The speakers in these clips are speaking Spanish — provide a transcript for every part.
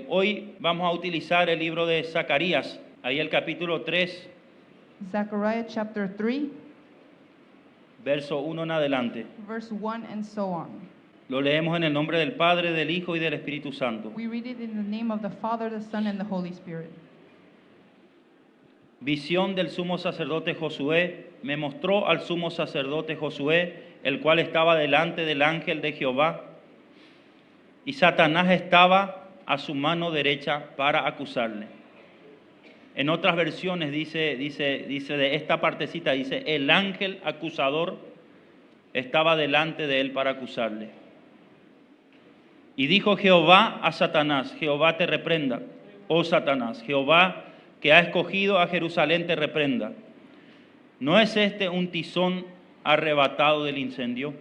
Hoy vamos a utilizar el libro de Zacarías, ahí el capítulo 3, Zechariah chapter 3, verso 1 en adelante. verse 1 and so on. Lo leemos en el nombre del Padre, del Hijo y del Espíritu Santo. We read it in the name of the Father, the Son, and the Holy Spirit. Visión del sumo sacerdote Josué. Me mostró al sumo sacerdote Josué, el cual estaba delante del ángel de Jehová, y Satanás estaba a su mano derecha para acusarle. En otras versiones dice de esta partecita, dice, el ángel acusador estaba delante de él para acusarle. Y dijo Jehová a Satanás, Jehová te reprenda, oh Satanás, Jehová que ha escogido a Jerusalén te reprenda. ¿No es este un tizón arrebatado del incendio?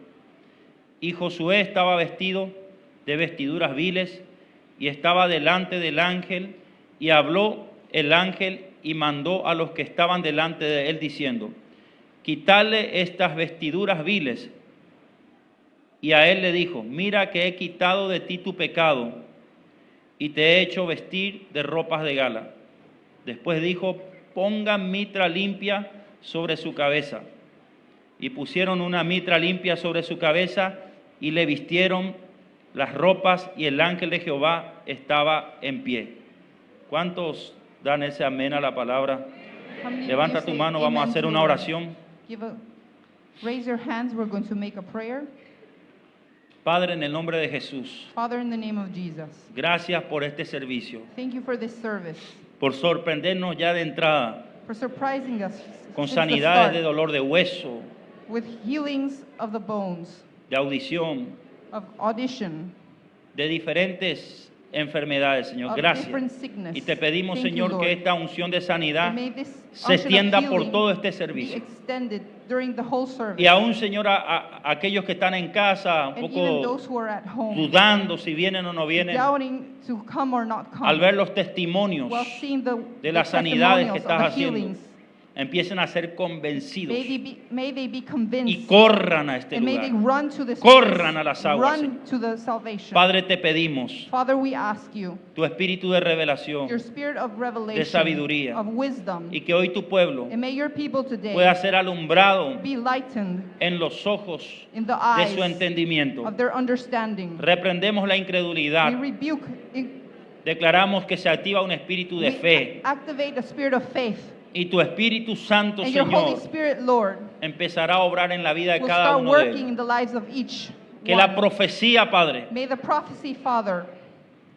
Y Josué estaba vestido de vestiduras viles y estaba delante del ángel, y habló el ángel y mandó a los que estaban delante de él diciendo, quitadle estas vestiduras viles. Y a él le dijo, mira que he quitado de ti tu pecado y te he hecho vestir de ropas de gala. Después dijo, pongan mitra limpia sobre su cabeza. Y pusieron una mitra limpia sobre su cabeza y le vistieron las ropas, y el ángel de Jehová estaba en pie. ¿Cuántos dan ese amén a la palabra? How many of Levanta you tu say mano, vamos a amen hacer to una the Lord? oración. Raise your hands, we're going to make a prayer. Padre, en el nombre de Jesús, Father, in the name of Jesus, gracias por este servicio, thank you for this service, por sorprendernos ya de entrada for surprising us con since the sanidades start, de dolor de hueso, with healings of the bones, de audición, of audition, de diferentes enfermedades, Señor. of Gracias. different sickness. Y te pedimos, Thank you, Señor, Lord. que esta unción de sanidad And may this se unction of extienda por healing todo este be servicio. extended during the whole service. Y aún, Señor, a aquellos que están en casa, un And even poco those who are at home, dudando si vienen o no vienen, doubting to come or not come, al ver los testimonios while seeing the de las sanidades que testimonials estás of the haciendo, healings, empiecen a ser convencidos may they be y convinced, corran a este and may they lugar. run to this Corran place, a las aguas, run to the salvation. Padre, te pedimos Father, we ask you, tu espíritu de revelación your spirit of revelation, sabiduría, of wisdom, y que hoy tu pueblo and may your people today pueda ser alumbrado be lightened en los ojos in the de eyes su entendimiento. of their understanding. Reprendemos la incredulidad. We rebuke, Declaramos que se activa un espíritu de we fe, activate a spirit of faith, y tu Espíritu Santo, and your Holy Señor, Spirit, Lord, empezará a obrar en la vida de will cada start uno de working ellos. in the lives of each Que la one. profecía, Padre, May the prophecy, Father,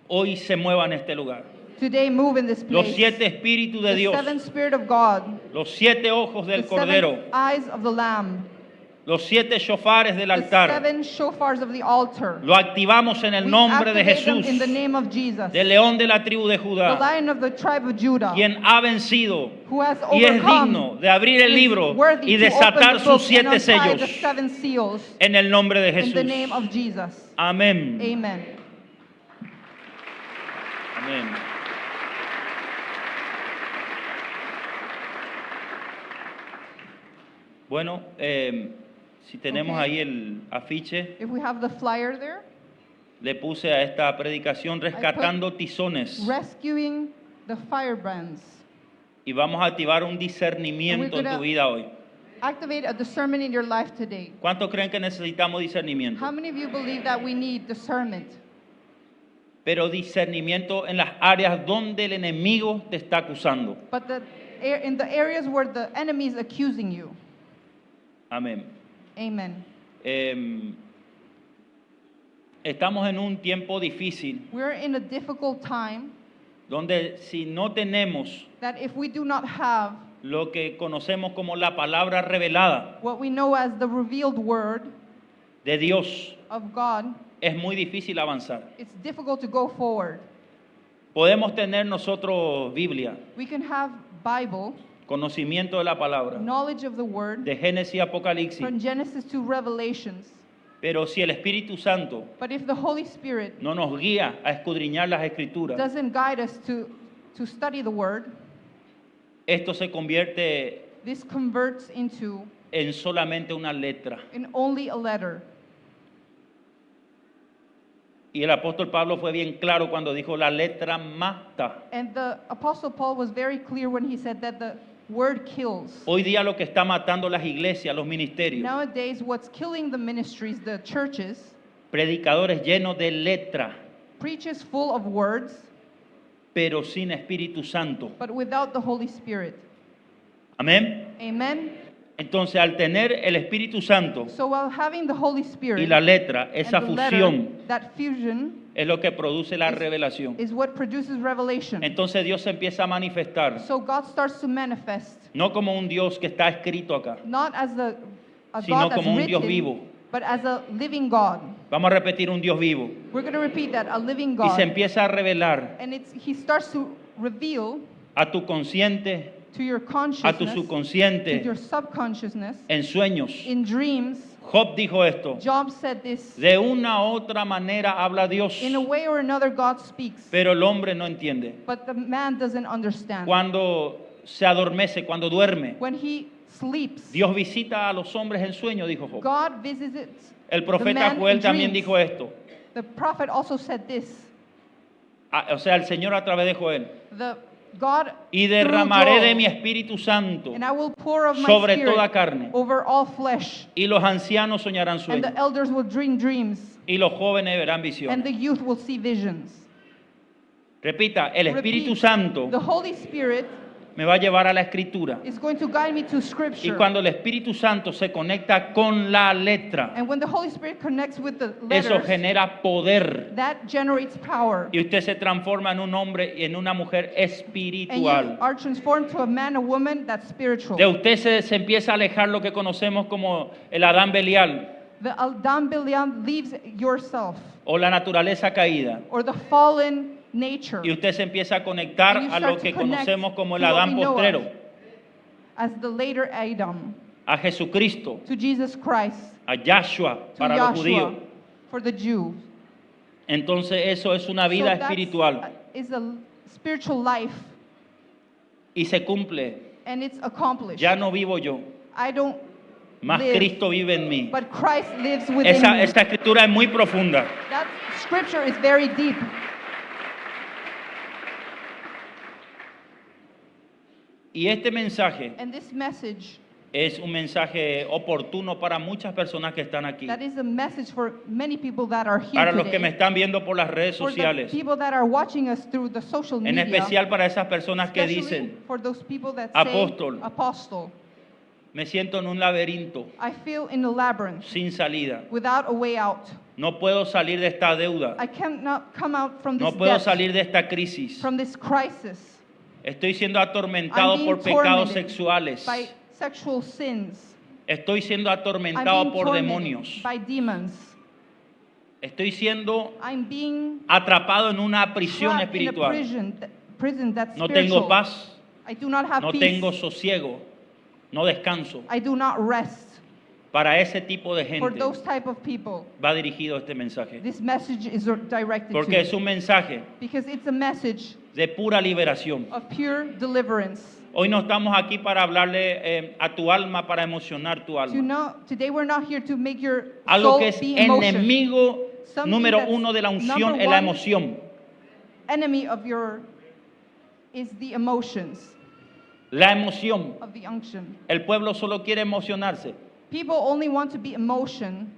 hoy se mueva en este lugar. today move in this Los place. 7 espíritus de The Dios, seventh Spirit of God, los 7 ojos the del Cordero, seven eyes of the Lamb, los 7 shofares del the altar, seven shofars of the altar. lo activamos en el We nombre de activate them Jesús, in the name of Jesus, del león de la tribu de the Judá, Lion of the tribe of Judah, quien ha vencido who has y es overcome, digno de abrir el is libro worthy y to desatar open the book sus and 7 untie the sellos, 7 seals, en el nombre de in the name Jesús. of Jesus. Amén. Amen. Amén. Bueno, si tenemos Okay. ahí el afiche, If we have the flyer there, le puse a esta predicación rescatando tizones, rescuing the firebrands. y vamos a activar un discernimiento en tu vida hoy. Activate a discernment in your life today. ¿Cuántos creen que necesitamos discernimiento? How many of you believe that we need discernment? Pero discernimiento en las áreas donde el enemigo te está acusando. But in the areas where the enemy is accusing you. Amén. Amen. Estamos en un tiempo difícil We're in a difficult time donde si no tenemos that if we do not have lo que conocemos como la palabra revelada what we know as the revealed word de Dios, of God, es muy difícil avanzar. it's difficult to go forward. Podemos tener nosotros Biblia, We can have Bible, conocimiento de la palabra, knowledge of the word, de Génesis y Apocalipsis, from Genesis to Revelations. pero si el Espíritu Santo But if the Holy Spirit no nos guía a escudriñar las Escrituras, doesn't guide us to study the word, esto se convierte this converts into en solamente una letra. in only a letter. Y el apóstol Pablo fue bien claro cuando dijo la letra mata. And the Apostle Paul was very clear when he said that the word kills. Hoy día lo que está matando las iglesias, los ministerios, Nowadays, what's killing the ministries, the churches, predicadores llenos de letra, preachers full of words, pero sin Espíritu Santo. but without the Holy Spirit. Amén. Amen? Entonces, al tener el Espíritu Santo So while having the Holy Spirit y la letra, esa and the letter, fusión that fusion es lo que produce la revelación. is what produces revelation. Entonces Dios se empieza a manifestar, So God starts to manifest, no como un Dios que está escrito acá, not as a sino God that's como un Dios written, vivo. but as a living God. Vamos a repetir un Dios vivo. We're going to repeat that, a living Y God. se empieza a revelar And he starts to reveal a tu consciente, to your a tu consciousness, to subconsciente, your subconsciousness, en sueños. in dreams. Job dijo esto, Job said this, de una u otra manera habla Dios, in a way or another God speaks, pero el hombre no entiende. but the man doesn't understand. Cuando se adormece, cuando duerme, When he sleeps, Dios visita a los hombres en sueños, dijo Job. God visits El the profeta man Joel in también dreams. dijo esto. The prophet also said this, O sea, el Señor a través de Joel. the God Y through derramaré de Joel, mi Espíritu Santo and I will pour of my sobre spirit toda carne. over all flesh, Y los ancianos soñarán and sueños. the elders will dream dreams, Y los jóvenes verán and visiones. the youth will see visions. Repita, el Espíritu Repeat, Santo the Holy Spirit me va a llevar a la Escritura. is going to guide me to Y Scripture. cuando el Espíritu Santo se conecta con la letra, And when the Holy Spirit connects with the eso letters, genera poder. that generates power. Y usted se transforma en un hombre y en una mujer And you espiritual. are transformed to a man, a woman that's spiritual. De usted se empieza a alejar lo que conocemos como el Adán Belial The Adam Biliam leaves yourself, o la naturaleza caída. or the fallen nature, Y usted se empieza a conectar And you a start lo que to connect conocemos como el to what Adán we know postrero, of. As the later Adam, a Jesucristo, to Jesus Christ, a Yahshua to para los judíos. Yahshua, for the Jews. Entonces eso es una vida So that's- espiritual is a spiritual life, y se cumple. and it's accomplished. Ya no vivo yo, I don't más live, Cristo vive en mí. but Christ lives within Esa, me. esta escritura es muy profunda. That scripture is very deep. Y este mensaje And this message, es un mensaje oportuno para muchas personas que están aquí. that is a message for many people that are here Para los que me today. están viendo por las redes For the sociales. people that are watching us through the social En media. especial para esas personas que Especially dicen, for those people that Apóstol. say, Apostle, me siento en un laberinto I feel in a labyrinth sin salida. without a way out. No puedo salir de esta deuda. I cannot come out from this No puedo debt, salir de esta crisis. from this crisis. Estoy siendo I'm atormentado being por pecados tormented sexuales. by sexual sins. Estoy siendo I'm atormentado being por tormented demonios. by demons. Estoy siendo I'm being atrapado en una prisión trapped in a espiritual. prison that's No spiritual. tengo paz, I do not have no peace. tengo sosiego, no descanso. I do not rest. Para ese tipo de For gente those type of people, va dirigido este mensaje. this message is directed Porque to. es un mensaje Because it's a message de pura liberación. of pure deliverance. Hoy no estamos aquí para hablarle a tu alma, para emocionar tu alma. Today we're not here to make your Algo soul que es be emotion. enemigo Something número that's uno de la unción number es la one emoción. Enemy of your is the emotions La emoción. of the unction. El pueblo solo quiere emocionarse, People only want to be emotion,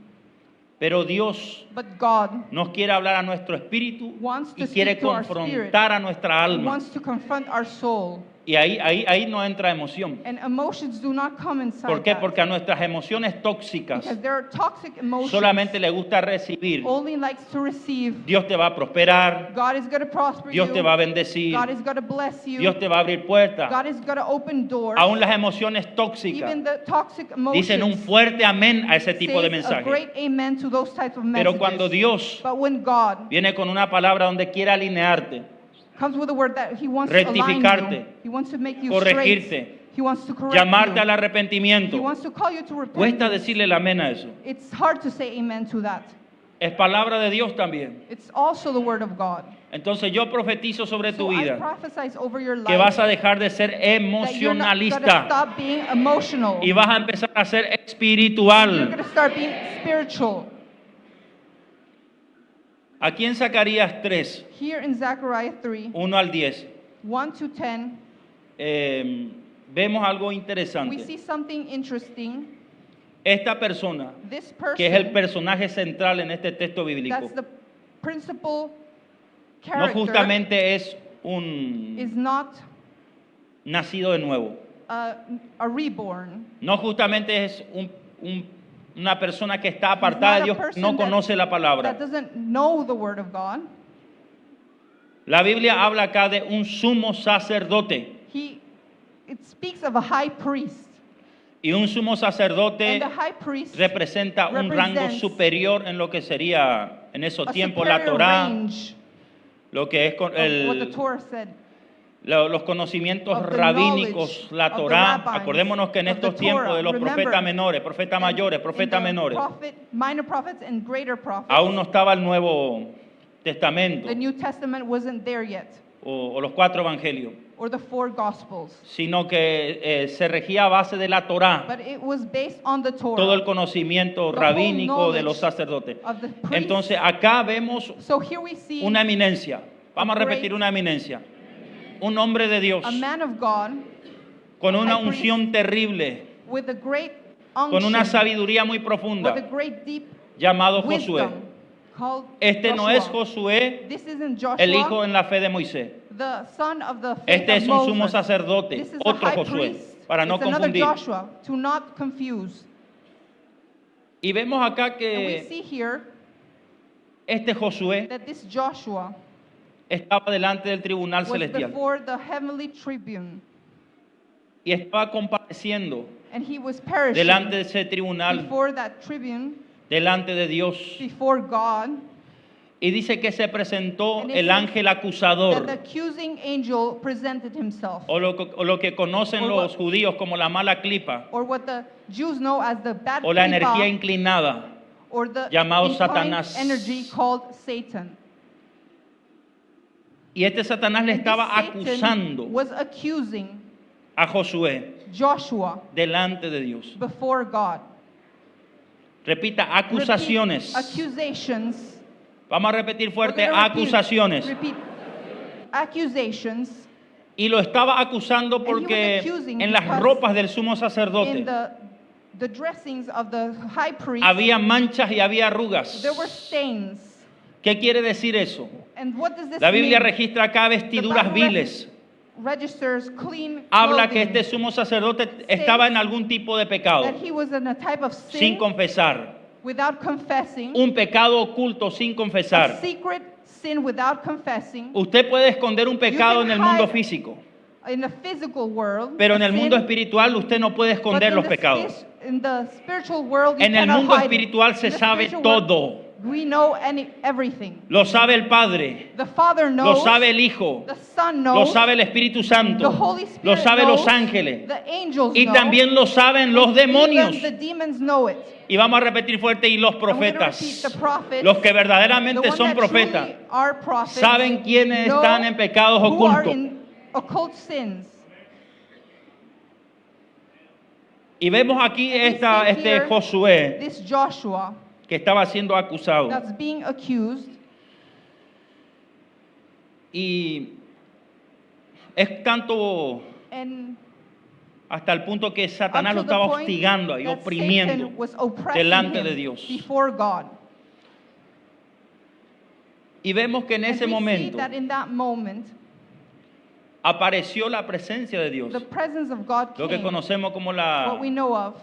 pero Dios but God nos quiere hablar a nuestro espíritu wants y to quiere speak to our spirit. confrontar a nuestra alma. wants to confront our soul. Y ahí no entra emoción. And emotions do not come inside ¿Por qué? that. Porque a nuestras emociones tóxicas Because there are toxic emotions. solamente le gusta recibir. Only likes to receive. Dios te va a prosperar, God is going to prosper Dios you. te va a bendecir, God is going to bless you. Dios te va a abrir puertas. God is going to open doors. Aún las emociones tóxicas Even the toxic emotions. dicen un fuerte amén a ese tipo de says a mensaje. great amen to those types of messages. Pero cuando Dios But when God viene con una palabra donde quiere alinearte, comes with a word that He wants to align rectificarte, you, He wants to make you corregirte, straight. He wants to correct llamarte you. al arrepentimiento, He wants to call you to cuesta repentance. decirle el amén a eso. It's hard to say amen to that. Es palabra de Dios también. It's also the word of God. Entonces yo profetizo sobre So tu I vida prophesize over your life que vas a dejar de ser that you're not going to emocionalista stop being emotional. y vas a empezar a ser You're espiritual. going to start being spiritual. Aquí en Zacarías 3, Here in Zechariah 3, 1 al 10, 1 to 10, vemos algo we interesante. see something interesting. Esta persona, This que es el person, personaje central en este texto bíblico, that's the principal no character, justamente es is un not nacido de nuevo, a reborn. no justamente es una persona que está He's apartada de not a Dios, person no conoce la that palabra. doesn't know the word of God. La Biblia habla acá de un sumo sacerdote, It speaks of a high priest. y un sumo And sacerdote the high priest representa un rango represents superior en lo que sería en esos a tiempos la superior Torá, range lo que es of what the Torah said. los conocimientos Of the rabínicos, knowledge la of the Torá. rabbis, Acordémonos que en of the estos tiempos Torah, de los remember, profetas menores, profetas mayores, profetas in the menores, minor prophets and greater prophets, aún no estaba el Nuevo Testamento the New Testament wasn't there yet, o los 4 evangelios, or the 4 Gospels. sino que se regía a base de la Torá, But it was based on the Torah. todo el conocimiento the whole rabínico de knowledge los sacerdotes. of the priests. Entonces acá vemos So here we see una eminencia, vamos a great- repetir una eminencia, un hombre de Dios a man of God con una high priest, unción terrible, with a great con una unction, sabiduría muy with a profunda, great deep llamado Josué. wisdom, called Este no Joshua. es Josué, This isn't Joshua, el hijo en la fe de Moisés. the son of the faith Este of es un sumo Moses. sacerdote, This is otro a high Josué, priest. para no It's another confundir. Joshua, to not confuse. Y vemos acá And we que see here este Josué that this Joshua estaba delante del tribunal was celestial before the heavenly tribune, y estaba compareciendo and he was perishing delante de ese tribunal, before that tribune, delante de Dios. before God. Y dice que se presentó And it el says ángel that the acusador, accusing angel presented himself, o lo que conocen Or los what- judíos como la mala clipa, or what the Jews know as the bad o la klipa, energía inclinada, or the llamado inclined Satanás. energy called Satan. y este Satanás le And this estaba Satan acusando was accusing a Josué Joshua delante de Dios. before God. Repita, Repeat, acusaciones. accusations. Vamos a repetir We're fuerte, gonna repeat- acusaciones. repeat. Accusations Y lo estaba acusando porque accusing en las because ropas del sumo in sacerdote the dressings of the high priest. había manchas y había arrugas. There were stains. ¿Qué quiere decir eso? And what does this La Biblia mean? registra acá vestiduras The Bible viles. registers clean Habla que clothing, este sumo sacerdote estaba en algún tipo de pecado, that he was in a type of sin sin confesar. without confessing, Un pecado oculto sin a confesar. secret sin without confessing. Usted puede esconder un pecado can en el mundo hide físico, In the physical world, pero en a el mundo sin, espiritual usted no puede but esconder in los the pecados. in the spiritual world, you En el cannot mundo hide it. espiritual se In the sabe spiritual world, todo. we know everything. Lo sabe el Padre, The Father lo knows. sabe el Hijo, The Son lo knows. sabe el Espíritu The Santo, Holy Spirit lo sabe knows. los ángeles The angels y know. también lo saben los And demonios. even the demons know it. Y vamos a repetir fuerte, y los And we're gonna profetas, repeat the prophets, los que the verdaderamente one son that profetas, truly are prophets, saben quiénes know están en pecados who are ocultos. in occult sins. Y vemos aquí And we see este here Josué This Joshua que estaba siendo acusado. that's being accused, Y es tanto and hasta el punto que Satanás lo until the estaba point hostigando y that oprimiendo Satan was oppressing delante him de Dios. before God. Y vemos que en And ese we see momento that in that moment, apareció la presencia de Dios, the presence of God lo que came, conocemos como what we know of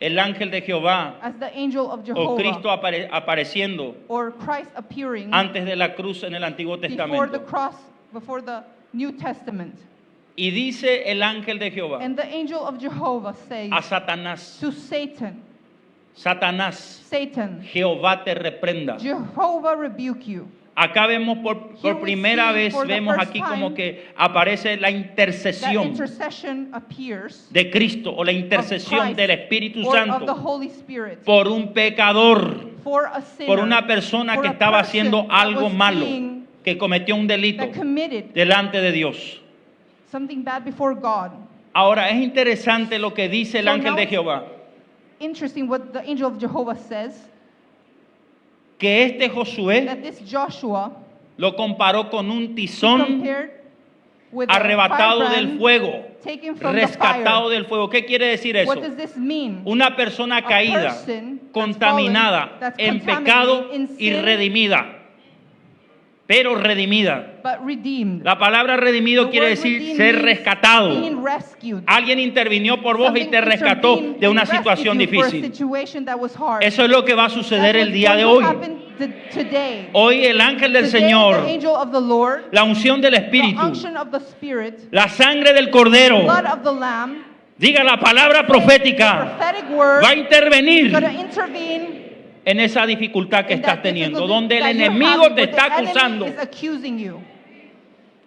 el ángel de Jehová as the angel of o Jehovah, Cristo apareciendo or Christ appearing antes de la cruz en el Antiguo before the Testamento. cross, before the New Testament. Y dice el ángel de Jehová And the angel of Jehovah says a Satanás, to Satan, Satanás, Satan, Jehová te reprenda. Jehovah rebuke you. Acá vemos Here por we primera see vez, for the vemos first aquí como time que aparece la That intercesión intercession appears de Cristo o la of intercesión Christ del Espíritu or of the Santo Holy Spirit por un pecador, for a sinner, por una persona for que a estaba person haciendo that algo was malo, being- que cometió un delito that committed delante de Dios. something bad before God. Ahora es interesante lo que dice el So ángel now de it's Jehová. Interesting what the angel of Jehovah says. que este Josué that this Joshua lo comparó con un he tizón compared with a arrebatado del firebrand fuego, taken from the rescatado fire. del fuego. ¿Qué quiere decir eso? What does this mean? Una persona A caída, person that's contaminada, fallen, that's en contaminated pecado in y sin, redimida, pero redimida. but redeemed. La palabra redimido The quiere word decir redeemed ser means rescatado. being rescued. Alguien intervinió por vos y Something te rescató intervened de una and rescued situación you for a difícil. situation that was hard. Eso es lo que va a suceder That's el día de what's hoy. going to happen today. Hoy el ángel del Today, Señor, the angel of the Lord, la unción del the Espíritu, unction of the Spirit, la sangre del Cordero, blood of the Lamb, diga la palabra profética, prophetic word, va a intervenir going to intervene en esa dificultad que in estás that teniendo, difficulty donde el that you're enemigo having, te where está the enemy acusando is accusing you,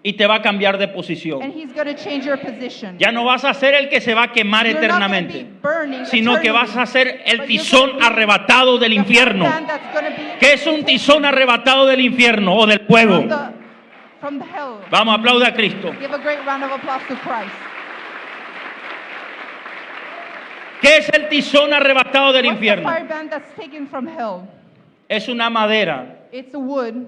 y te va a cambiar de and posición. he's going to change your position. Ya no vas a ser el que se va a quemar You're not going to be eternamente, burning sino que vas a eternally, ser el but you're tizón gonna be arrebatado del the infierno. firebrand that's gonna be ¿Qué es un tizón arrebatado del infierno o del fuego? from the hell. Vamos, aplauda a Cristo. Give a great round of applause to Christ. ¿Qué es el tizón arrebatado del What's the infierno? firebrand that's taken from hell? Es una madera It's a wood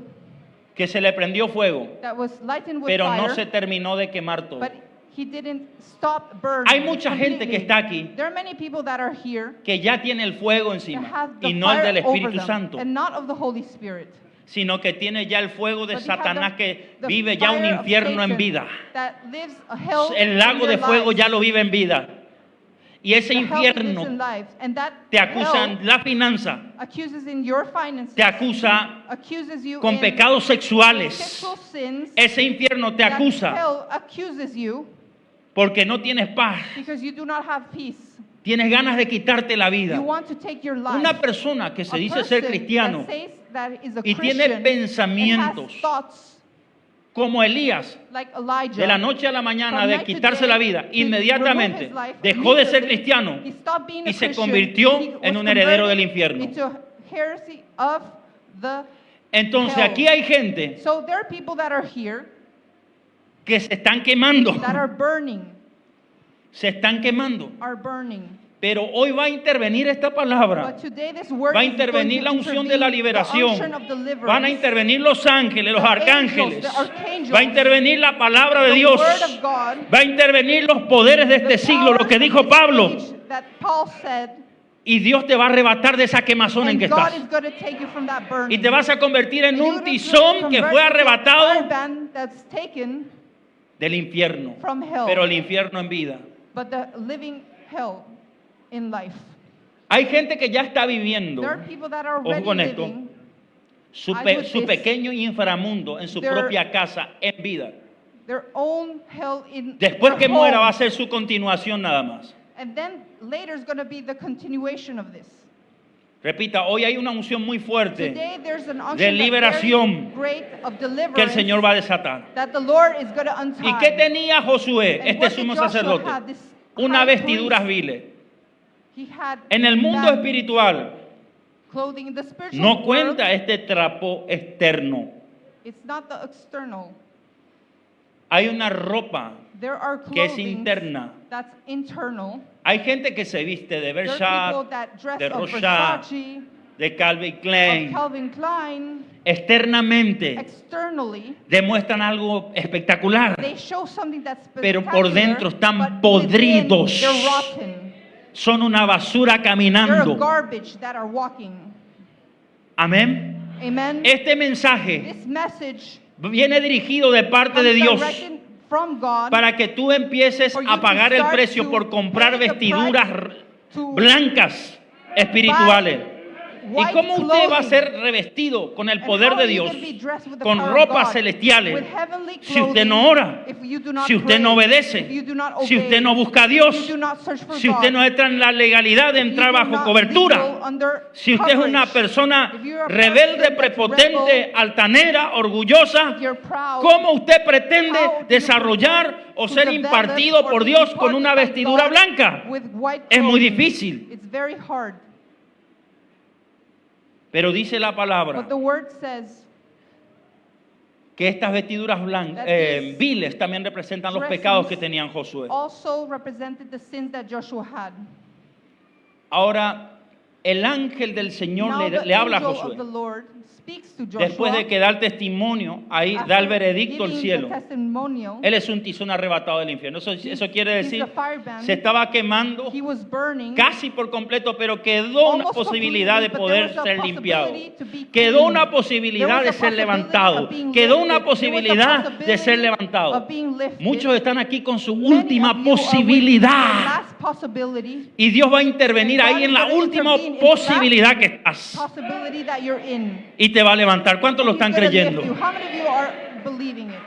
que se le prendió fuego, that was lightened with pero no fire, se terminó de quemar todo. but he didn't stop burning. Hay mucha gente que completely. está aquí There are many people that are here que ya tiene el fuego that encima have the y no el fire del over Espíritu them, Santo, and not of the Holy Spirit. sino que tiene ya el fuego de But you have Satanás the- que the vive ya un fire of infierno en Satan vida. that lives a hell El in lago your de fuego lives. ya lo vive en vida. Y ese The hell that lives in infierno lives, and that te acusan hell la finanza, accuses in your finances, te acusa accuses you con in pecados sexuales. sexual sins. Ese infierno te That acusa hell accuses you porque no tienes paz. because you do not have peace. Tienes ganas de quitarte la vida. You want to take your life. Una persona que se A dice ser person cristiano that says that is a y Christian tiene and pensamientos has thoughts como Elías, like Elijah, de la noche a la mañana, from de night to quitarse day, la vida, to inmediatamente remove his life, dejó de ser immediately, cristiano he stopped being a y se Christian, convirtió he en was un heredero converted del infierno. into heresy of the Entonces hell. aquí hay gente So there are people that are here que se están quemando, that are burning, se están quemando. Pero hoy va a intervenir esta palabra. But today this word Va a is going intervenir to la unción de la intervene, the liberación. unction of deliverance, Van a intervenir los ángeles, los the arcángeles. angels, the archangels, Va a intervenir la palabra de the Dios. word of God, Va a intervenir los poderes de the este siglo, lo powers que of dijo this Pablo. age that Paul said, Y Dios te va a arrebatar de esa quemazón en and que God estás. is going to take you from that burning. Y te vas a convertir en And you're un gonna tizón que convert fue into a arrebatado firebrand that's taken del infierno. from hell, Pero el infierno en vida. but the living hell in life. Hay gente que ya está viviendo There are people that are Ojo already con esto. living su this. pequeño inframundo en su Their- propia casa en vida. their own hell in Después their que muera va a home. ser su continuación nada más. And then later is going to be the continuation of this. Repita, hoy hay una unción muy fuerte Today there's an unction de liberación that's very great of que el deliverance Señor va a desatar. that the Lord is going to untie. ¿Y qué tenía Josué, And este what did sumo Joshua sacerdote? have, this Una high vestiduras priest? viles. He had En el mundo bad espiritual clothing. In the spiritual no world, cuenta este trapo externo. it's not the external. Hay una ropa There are que es clothing interna. that's internal. Hay gente que se viste de There are people Versace, that dress de of Rochard, Versace, de Calvin of Klein. Calvin Klein. Externamente Externally, demuestran algo espectacular, they show something that's pero por dentro están spectacular, but within, podridos. they're rotten. Son una basura They're a caminando. garbage that are walking. Amén. Amen. Este mensaje This message viene dirigido de parte de comes Dios directed from God para que tú empieces for you a to pagar el start precio to por comprar pay the vestiduras price to blancas espirituales. ¿Y white cómo usted va a clothing. ser revestido con el And poder how de are you Dios? gonna be dressed with the Con power of ropas God? celestiales. With heavenly Si usted clothing, no ora, if you do not si usted pray, no obedece, if you do not si obey, usted no busca a if Dios, you do not search for si God, usted no entra en la legalidad de if you entrar do bajo not cobertura, legal under si usted es una coverage, persona if you're a rebelde, person that's prepotente, rebel, altanera, orgullosa, if you're proud, ¿cómo usted pretende how do you desarrollar pretend o to ser develop impartido or por be Dios con imparted una by vestidura God blanca? with white Es muy clothing? difícil. It's very hard. Pero dice la palabra But the word says que estas vestiduras That these viles también representan los dressings pecados que tenían Josué. also represented the sins that Joshua had. Ahora, el ángel del Señor Now le the habla a angel of Josué. the Lord speaks to Joshua. Después de que da el testimonio, ahí da el after veredicto al giving cielo. the testimonial. Él es un tizón arrebatado del infierno. Eso quiere He's decir, the firebrand. se estaba quemando He was burning. casi por completo, pero quedó una Almost posibilidad de completely, but poder there was a ser limpiado. possibility to be Quedó clean. una posibilidad There de was a ser possibility levantado. of being Quedó lifted. una There was a posibilidad de ser possibility levantado. of being lifted. Muchos están aquí con su Many última of you are with the posibilidad. last possibility, Y Dios va a intervenir And God ahí is en la gonna última intervene in the last posibilidad que estás. possibility that you're in. Y te va a levantar. ¿Cuántos lo He's están gonna lift creyendo? you. How many of you are believing it?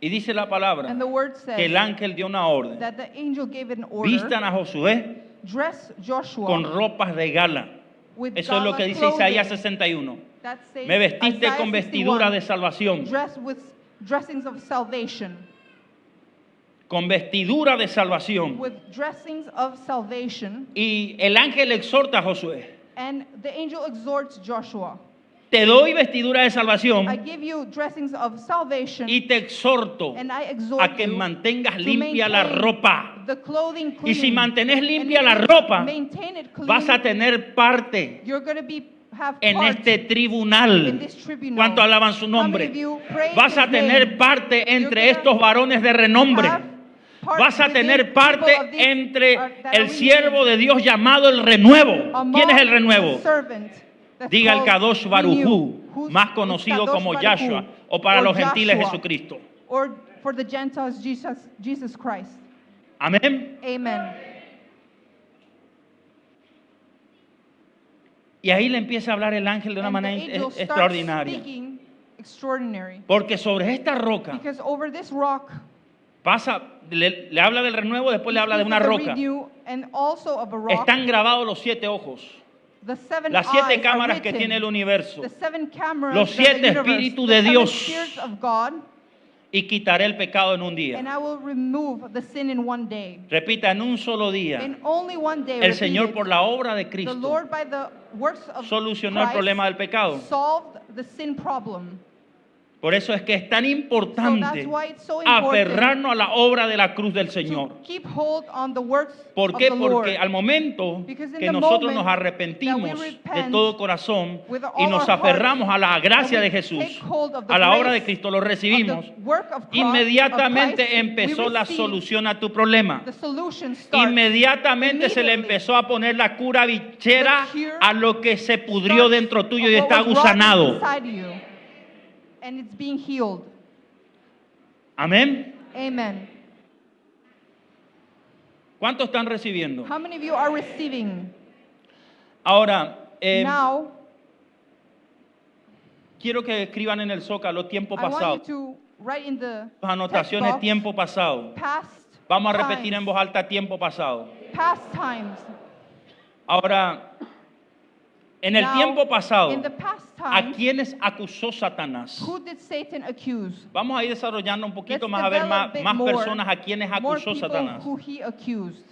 Y dice la palabra And the word que el says ángel dio una orden. that the angel gave an order. Vistan a Josué Dress Joshua con ropas de gala. with Eso es lo gala que dice clothing. Isaías 61. That says Me vestiste Isaiah con vestidura 61, de salvación. dressed with dressings of salvation. Con vestidura de salvación. With dressings of salvation. Y el ángel exhorta a Josué. And the angel exhorts Joshua. Te doy vestidura de salvación I give you dressings of salvation. y te exhorto And I exhort a que you mantengas to limpia la maintain ropa. the clothing clean. Y si mantenés limpia And la if you ropa, maintain it clean, vas a tener parte you're going to have en part este tribunal. in this tribunal. ¿Cuánto alaban su How many nombre? of you praise Vas a his tener name? parte entre You're estos varones de renombre. have part Vas a within tener people parte of this, entre that el are siervo de renamed. Dios llamado el renuevo. Among ¿Quién es el renuevo? the servant that's Diga el called Kadosh Barujú, Renew, who's- más it's conocido Kadosh como Baruch Yahshua, o para or los gentiles Joshua, Jesucristo. or for the Gentiles, Jesus Christ. Amén. Amen. Y ahí le empieza a hablar el ángel de una And the manera angel starts extraordinaria. speaking extraordinary. Porque sobre esta roca Because over this rock, le habla del renuevo, después le habla de speaks una of the roca. renew and also of a rock. Están grabados los 7 ojos, The seven las 7 eyes cámaras are que written. tiene el universo. The seven cameras Los of the 7 universe, espíritus the de seven Dios. spirits of God, Y quitaré el pecado en un día. and I will remove the sin in one day. Repita, en un solo día. In only one day, El repeat Señor it. por la obra de The Cristo Lord by the works of solucionó el Christ problema del pecado. solved the sin problem. Por eso es que es tan So importante that's why it's so important aferrarnos a la obra de la cruz del to Señor. keep hold on the works ¿Por of qué? the Lord. Porque al momento Because in que the nosotros moment nos that arrepentimos we de repent todo corazón with all y nos our heart, aferramos a la gracia and de we Jesús, take hold of the a la obra de grace Cristo, lo recibimos, of the work of Christ, inmediatamente empezó we la receive solución a tu problema. the solution starts. Inmediatamente se le Immediately. empezó a poner la cura bichera The cure a lo que se pudrió starts dentro tuyo y of está what was rotten gusanado. inside you, and it's being healed. Amén. Amen. ¿Cuántos están recibiendo? How many of you are receiving? Ahora, Now, quiero que escriban en el zócalo tiempo I want pasado. you to write in the Las anotaciones text box, tiempo pasado. past Vamos a repetir times. en voz alta tiempo pasado. Past times. Ahora, en el Now, tiempo pasado, in the past ¿a times, quiénes acusó Satanás? who did Satan accuse? Vamos a ir desarrollando un poquito Let's más a ver develop más, a bit más more, personas a quienes more acusó people Satanás. who he accused.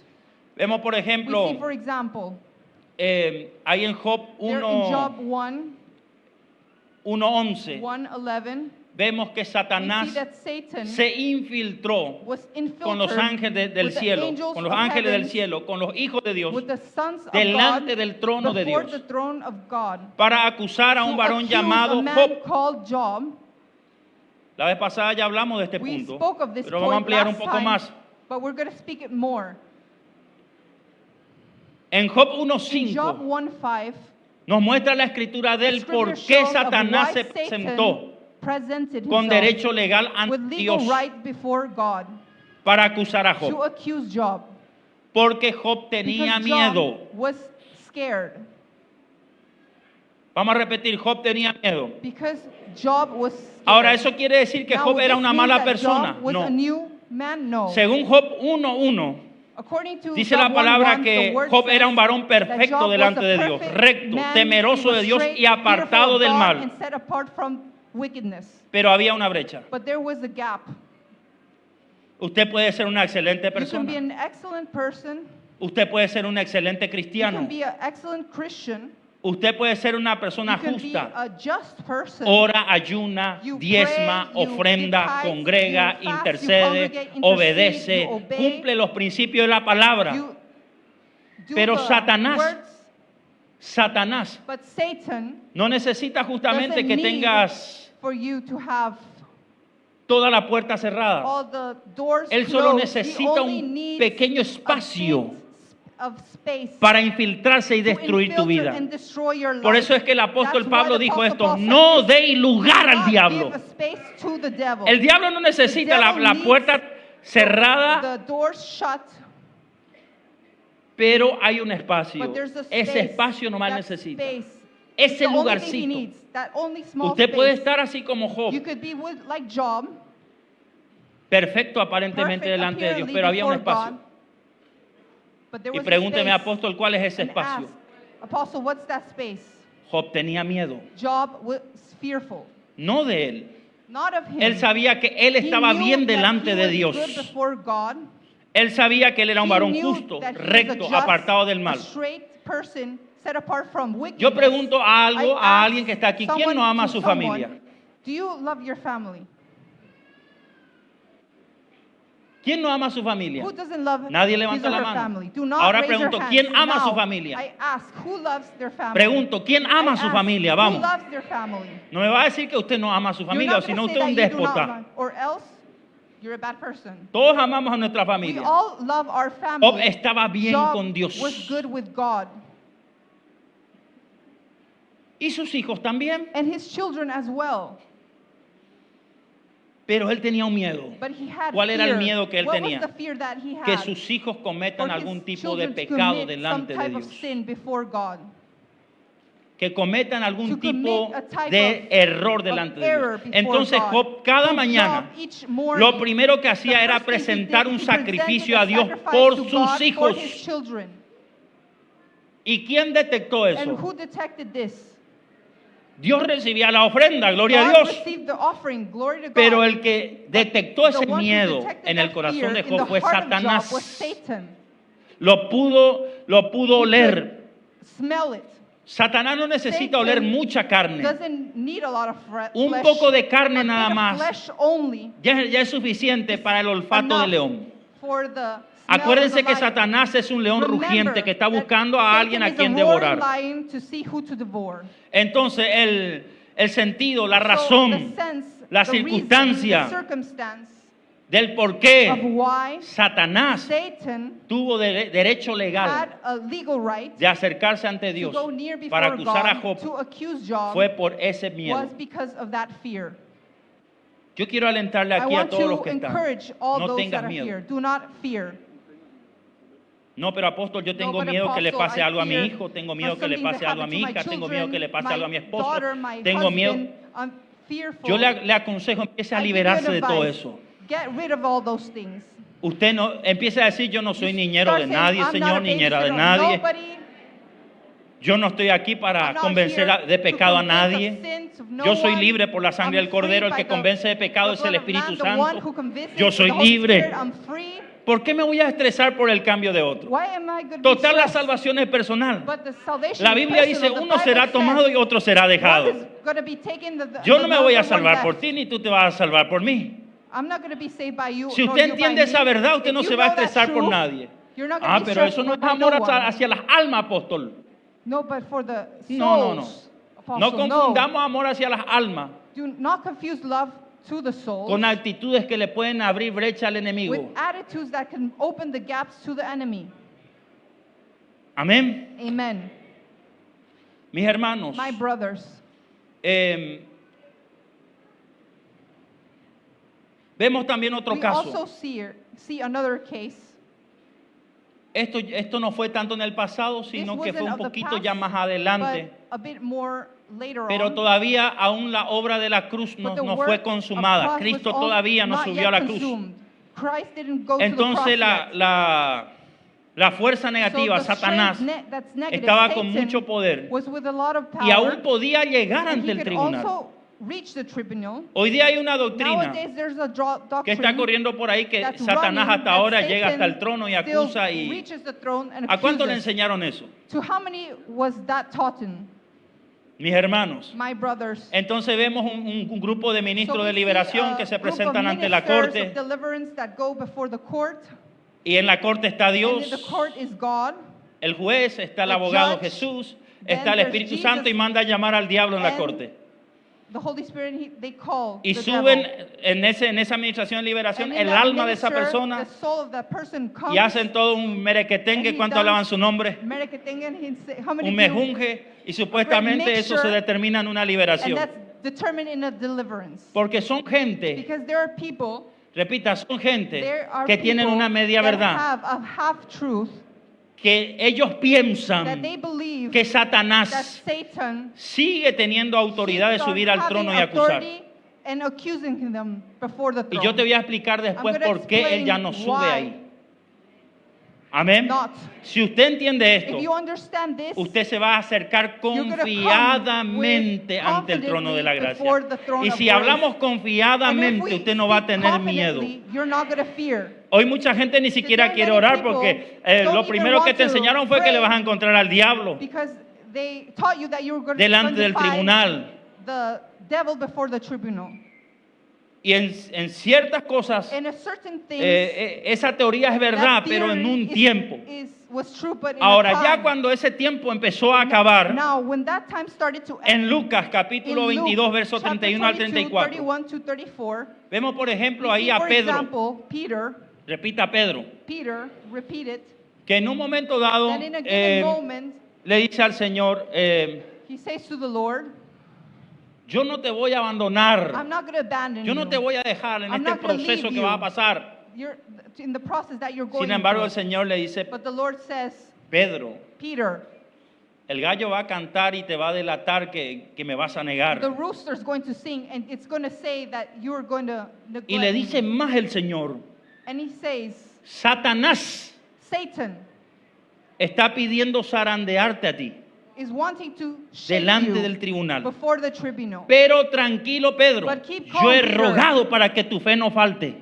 Vemos, por We ejemplo, see, for example, ahí en Job there in Job 1:11, 1:11, vemos que we see Satanás that Satan se infiltró was con los infiltrated ángeles del with the cielo, angels con los of ángeles del heaven, cielo, con los hijos de Dios, with the sons of delante God del trono de before Dios, the throne of God, para acusar a un to varón accuse a llamado man Job. called Job. La vez pasada ya hablamos de este We punto, spoke of this pero vamos a point ampliar un last poco time, más. but we're going to speak it more. En Job In Job 1:5 1:5, nos muestra la escritura the del por scripture qué shows of Satanás why se Satan presentó presented con himself derecho legal with ante legal Dios right before God para acusar a to Job. accuse Job. Porque Job tenía Because miedo. Job was scared. Vamos a repetir, Job tenía miedo. Because Job was scared. Ahora, ¿eso quiere decir que Now, Job would era this una mean mala that persona? Job was No. a new man? No. Según Job 1:1, According to dice Job la palabra 1:1, que the word Job era un says varón that perfecto Job delante was a de Dios, perfect recto, man, temeroso he was de Dios straight, y apartado fearful of del God, mal. and set apart from wickedness. Pero había una brecha. But there was a gap. Usted puede ser una excelente You can be persona. an excellent person. Usted puede ser un excelente You cristiano. can be an excellent Christian. Usted puede ser una You persona can be justa. a just person. Ora, ayuna, You diezma, pray, you ofrenda, give tithes, congrega, you fast, you intercede, congregate, intercede, obedece, you obey. cumple los principios de la palabra. You do Pero the Satanás, words, Satanás but Satan no necesita justamente doesn't que need tengas for you to have toda la puerta cerrada. all the doors Él solo closed. He necesita only un needs pequeño a espacio bit of space para infiltrarse y to destruir tu infiltrate vida. and destroy your Por life. eso es que el apóstol That's why Pablo the dijo Apostle esto: Paul said no this, deis lugar "Do al not diablo. give a space to the devil." El diablo no necesita The devil la needs puerta cerrada, the doors shut, pero hay un espacio. but there's a Ese space. espacio nomás That necesita. space. Ese The only thing he lugarcito. needs, that only small Usted space. puede estar así como Job, You could be like Job, perfecto aparentemente perfect delante de Dios, apparently pero había un before espacio. God, but there Y was a pregúnteme, space. apóstol, ¿cuál es ese And espacio? ask, Apostle, what's that space? Job tenía miedo, Job was fearful, no de él. not of him. Él sabía que él He estaba knew bien that delante he de was Dios. good before God. Él sabía que él era un He varón knew justo, that he was a recto, just, apartado del a mal. straight person set apart from wickedness. Yo pregunto algo I a ask alguien que está aquí: ¿quién someone no ama a to su someone, familia? Do you love your family? ¿Quién no ama a su familia? Who doesn't love Nadie his levanta or la her mano. family? Do not Ahora raise your pregunto, hands. ¿quién ama a su Now, familia? I ask, who loves their family? Pregunto, ¿quién ama a su I ask, familia? who Vamos. loves their family? No me va a decir que usted no ama a su You're familia, o not si no gonna usted es say un that you do not déspota. love, or else you're a bad person. Todos amamos a nuestra We familia. all love our family. Job estaba bien Job con Dios. was good with God, Y sus hijos también. and his children as well. Pero él tenía un miedo. But he had ¿Cuál era el fear. miedo que él What tenía? was the fear that he Que had? sus hijos cometan For his algún tipo de children to pecado commit delante some de type of Dios. sin before God. Que cometan algún To tipo commit a type de of error delante de error Dios. before Entonces God. Job cada So mañana Job, each morning, lo primero que the hacía era first thing he presentar did, un he presented sacrificio a a Dios sacrifice por to sus God for hijos. his children. ¿Y quién detectó And eso? who detected this? Dios recibía la ofrenda, gloria a God Dios. received the offering, glory to God. Pero el que detectó The ese one who miedo detected en el that corazón fear de in Job the fue heart of Job Satanás. was Satan. Lo pudo He oler. could smell it. Satanás no necesita Satan oler mucha carne. Doesn't need a lot of Un flesh. poco de carne A bit nada of más. flesh only Ya es suficiente para el olfato de enough león. for the smell Acuérdense of the que lion. Satanás es un león Remember rugiente que está that buscando a alguien Satan a is quien a roaring devorar. lion to see who to devour. Entonces el sentido, la So, razón, the sense, la the reason, circunstancia the circumstance del por of qué why Satanás Satan tuvo derecho had legal a legal right de acercarse ante to Dios go near before para acusar a God, Job to accuse Job, fue por ese miedo. was because of that fear. Yo quiero alentarle I aquí a want todos los to que están. encourage all No those tengas that are miedo. here. Do not fear. No, pero apóstol, yo tengo but miedo que le apostle, pase I algo a mi fear hijo, tengo for miedo que le something to pase algo a happen mi to my hija, tengo miedo que le pase children, algo a mi my esposo, daughter, my tengo miedo. husband. I'm fearful. Yo le aconsejo, empiece a I give you liberarse an de todo advice. eso. Get rid of all those things. Usted no empiece a decir: yo no soy You niñero de start saying, nadie, "I'm not Señor, a niñera de babysitter of nadie. nobody. Yo no estoy aquí para I'm not convencer here de to pecado a convince of nadie. sins of no Yo soy one. libre por la sangre I'm del Cordero. El free que by the- convence de pecado the es el blood of Espíritu Lamb, the one Santo. who convinces Yo with soy the Holy libre. Spirit. I'm free. ¿Por qué me voy a estresar por el cambio de otro? Why am I going to be Total, la stressed? salvación es personal. But the salvation La is Biblia dice: personal. The uno Bible será says tomado y otro será one dejado. is gonna be taken, Yo the no me voy a other one salvar por left. ti, ni tú te vas a salvar por mí. I'm not going to be saved by you. Si nor usted you by entiende me. esa verdad, usted If no you se va a know that estresar por truth, nadie. you're not gonna be Pero eso no es stressed by amor no one. hacia las almas, apóstol. No, but for the souls. No. Apostle, No confundamos amor hacia las almas Do not confuse love to the soul con actitudes que le pueden abrir brecha al with enemigo. attitudes that can open the gaps to the enemy. Amén. Amen. Mis hermanos, My brothers, vemos también otro we also caso. see another case. Esto no fue tanto en el pasado, sino que fue un wasn't of the poquito past, ya más adelante. But a bit more later Pero on. todavía aún la obra de la cruz But the no work fue of consumada. cross Cristo was all todavía no not subió yet a la cruz. consumed. Christ didn't go to the Entonces cross yet. la fuerza negativa, So the Satanás, strength that's negative, estaba con Satan, mucho poder was with a lot of power, y aún podía llegar and ante he el could tribunal. also reach the tribunal. Hoy día hay una doctrina Nowadays there's a que está doctrine corriendo por ahí que that's Satanás running, hasta ahora that llega hasta el Satan trono y still acusa y... reaches the throne and ¿A cuánto le accuses. enseñaron eso? To how many was that taught in? Mis hermanos. My brothers. Entonces vemos un grupo de ministros So de we see liberación a que se group of presentan ante la ministers corte of deliverance that go before the court, y en la corte está and in Dios, the court is God, el juez, está el the abogado judge, Jesús, then está el there's Espíritu Jesus, Santo y manda a llamar al diablo en la and corte. the Holy Spirit, they call Y the suben devil. en esa administración de liberación And in el that alma de esa minister, persona the soul of that person comes, y hacen todo un and merequetengue, he ¿cuánto does alaban su nombre? Merequetengue, he say, how many Un of you- mejunje y supuestamente eso se mixture, determina en una and liberación. that's determined in a deliverance. Porque son gente, Because there are people, repita, son gente there are que tienen people una media that verdad, have a half truth, que ellos that piensan they believe que that Satanás Satan sigue teniendo autoridad de keeps on subir al having trono y acusar. authority and accusing them before the Y throne. yo te voy a explicar después gonna por qué él explain ya no sube why ahí. Amén. not. Si usted entiende esto, If you understand this, usted se va a acercar you're gonna come confiadamente with ante el trono de la confidently gracia. before the throne Y of si grace. hablamos And if confiadamente, we usted no va a speak tener miedo. confidently, you're not going to fear. Hoy mucha gente ni siquiera Today quiere many orar people porque don't lo even primero que want te to enseñaron fue que pray le vas a encontrar al diablo Because they taught you that you were going delante del to fight tribunal. the devil before the tribunal. Y en ciertas cosas, And a certain things, esa teoría es verdad, that pero en theory un tiempo. was true, but in Ahora, a ya time. cuando ese tiempo empezó a acabar, Now, when that time started to en end, Lucas in capítulo Luke, 22, verso chapter 31 al 22, 34, 31 to 34, vemos por ejemplo we ahí see, a for Pedro, example, repita Pedro, Peter, repeat it, que en un momento dado that in a given moment, le dice al Señor, he says to the Lord, yo no te voy a abandonar, I'm not going to abandon yo no you. te voy a dejar en I'm este not gonna proceso leave que va a you. pasar. You're in the process that you're going Sin embargo, el through. Señor le dice, But the Lord says, Pedro, Peter, el gallo va a cantar y te va a delatar que me vas a negar. the rooster's going to sing, and it's going to say that you're going to neglect Y le me. dice más el Señor, And he says, Satanás Satan está pidiendo zarandearte a ti is wanting to shake delante you del tribunal. before the tribunal. Pero tranquilo, Pedro, But keep yo he calm, Peter. rogado para que tu fe no falte.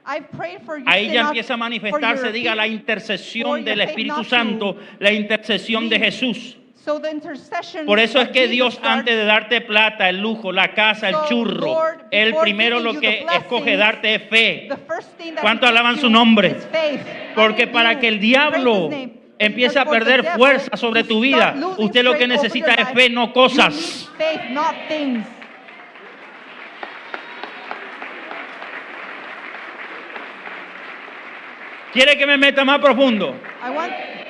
I've prayed for you. Ahí say ya not empieza a for manifestarse, your diga, faith, la for intercesión your del faith Espíritu not to Santo, la intercesión de leave. Jesús. So the intercession Por eso es of que Jesus Dios, starts. antes de darte plata, el lujo, la casa, el So, churro, Lord, Él before primero giving lo you que the blessings, escoge darte es fe. The first thing that ¿Cuántos he gives alaban su you nombre? is faith. Porque How para many que el of you diablo praise his name? empiece a Because for the perder devil fuerza sobre to tu vida, start losing usted lo que strength over necesita your es life, fe, no you cosas. need faith, not things. ¿Quiere que me meta más profundo?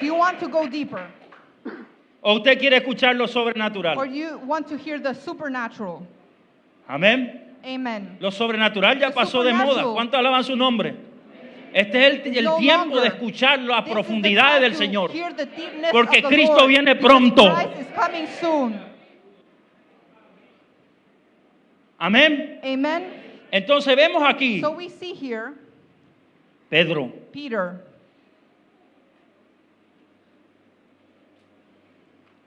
Do you want to go deeper? ¿O usted quiere escuchar lo Or sobrenatural? you want to hear the supernatural? Amén. Amen. Lo sobrenatural ya The pasó de moda. supernatural. ¿Cuántos alaban su nombre? Este es el No tiempo de longer. escuchar las This is the profundidades time del to Señor. hear the deepness Porque of the Cristo Lord, viene because pronto. Christ is coming soon. Amén. Amen. Entonces vemos aquí, So we see here Pedro, Peter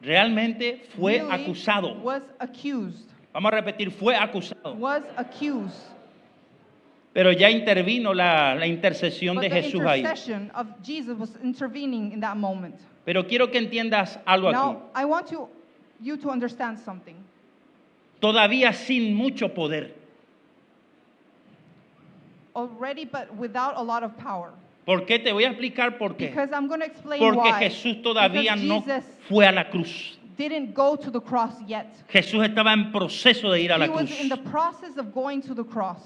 realmente fue really acusado. was accused. Vamos a repetir, fue acusado. Was accused. Pero ya intervino la intercesión But de the Jesús ahí. intercession of Jesus was intervening in that moment. Pero quiero que entiendas algo aquí. Now, I want you to understand something. Todavía sin mucho poder. Already, but without a lot of power. ¿Por qué? Te voy a explicar por qué. Because I'm going to explain Porque why. Jesús todavía Because no Jesus fue a la cruz. didn't go to the cross yet. Jesús estaba en proceso de ir a la He cruz. was in the process of going to the cross.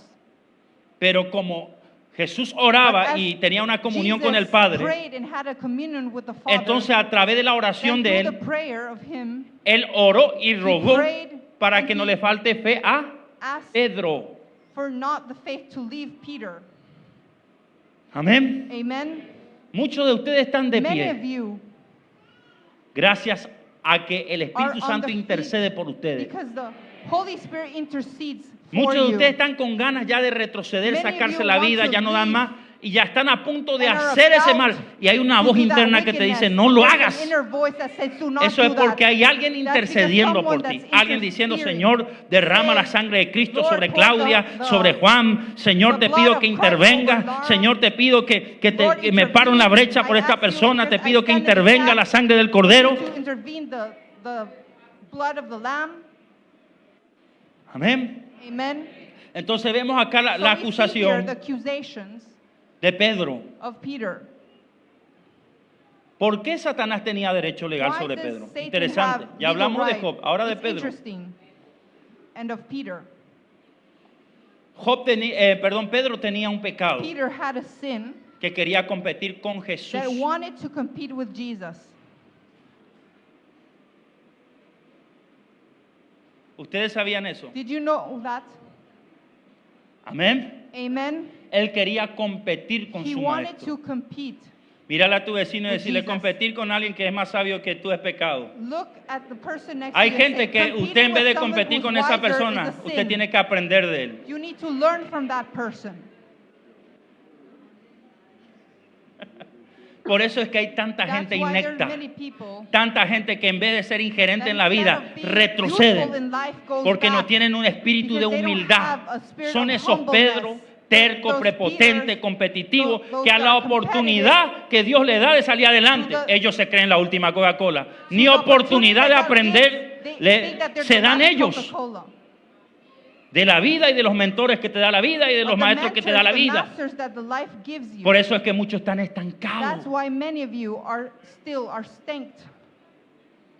Pero como Jesús But oraba as y tenía una comunión Jesus con el Padre, prayed and had a communion with the Father, entonces a través de la then oración de through él, the prayer of him, él oró y rogó prayed para and que no he le falte fe a asked Pedro. for not the faith to leave Peter. Amén. Amen. Muchos de ustedes están de Many of pie you gracias a que el are Espíritu on Santo the intercede feet por ustedes. because the Holy Spirit intercedes for Muchos de you. ustedes están con ganas ya de retroceder, Many of sacarse you la want vida, to ya no dan leave más. y ya están a punto de and are hacer ese about mal. Y hay una to voz do that interna que te dice, wickedness. no lo There's an hagas. inner voice that says, "Do not Eso es do that." porque hay alguien That's because intercediendo por someone ti. that's Alguien diciendo, interceding. Señor, derrama la Saying, sangre de Cristo "Lord, sobre pour Claudia, the- sobre Juan. Señor, the te pido blood que of Christ intervenga. over Laura. Señor, te pido Lord, que me paro en la intervene. brecha por I esta ask you, persona. Te because pido I que stand in the intervenga gap la sangre del Cordero. to intervene the blood of the Lamb. Amén. Amen. Entonces vemos acá la So we see here acusación the accusations de Pedro. of Peter. ¿Por qué Satanás tenía derecho legal Why sobre does Pedro? Satan Interesante. have Ya legal hablamos de right? Job, ahora de It's Pedro. interesting. And of Peter. Pedro tenía un pecado Peter had a sin que quería competir con Jesús. that wanted to compete with Jesus. ¿Ustedes sabían eso? Did you know that? Amén. Amen. Él quería competir con He su wanted maestro. to compete. Mírale a tu vecino y with decirle, Jesus. competir con alguien que es más sabio que tú es pecado. Look at the person next Hay to you and gente say, que "Competing usted en vez with de someone competir who's con esa wiser persona, is a usted sin." tiene que aprender de él. You need to learn from that person. Por eso es que hay tanta That's gente why there's inecta, many people tanta gente que en vez de ser ingerente that en la instead vida, of being useful retroceden in life goes porque no back. tienen un espíritu de because they don't humildad. have a spirit Son of esos humbleness. Pedro terco, Those prepotente, Peters, competitivo, those que a that la are oportunidad que Dios le da de salir adelante, to the- ellos se creen la última Coca-Cola. Ni the oportunidad de opportunity that God aprender gives, they le- think that they're se the dan last ellos. Coca-Cola. De la vida y de los mentores que te da la vida y de Of los the maestros que te da la mentors, the vida. masters that the life gives you. Por eso es que muchos están That's estancados. why many of you are stanked.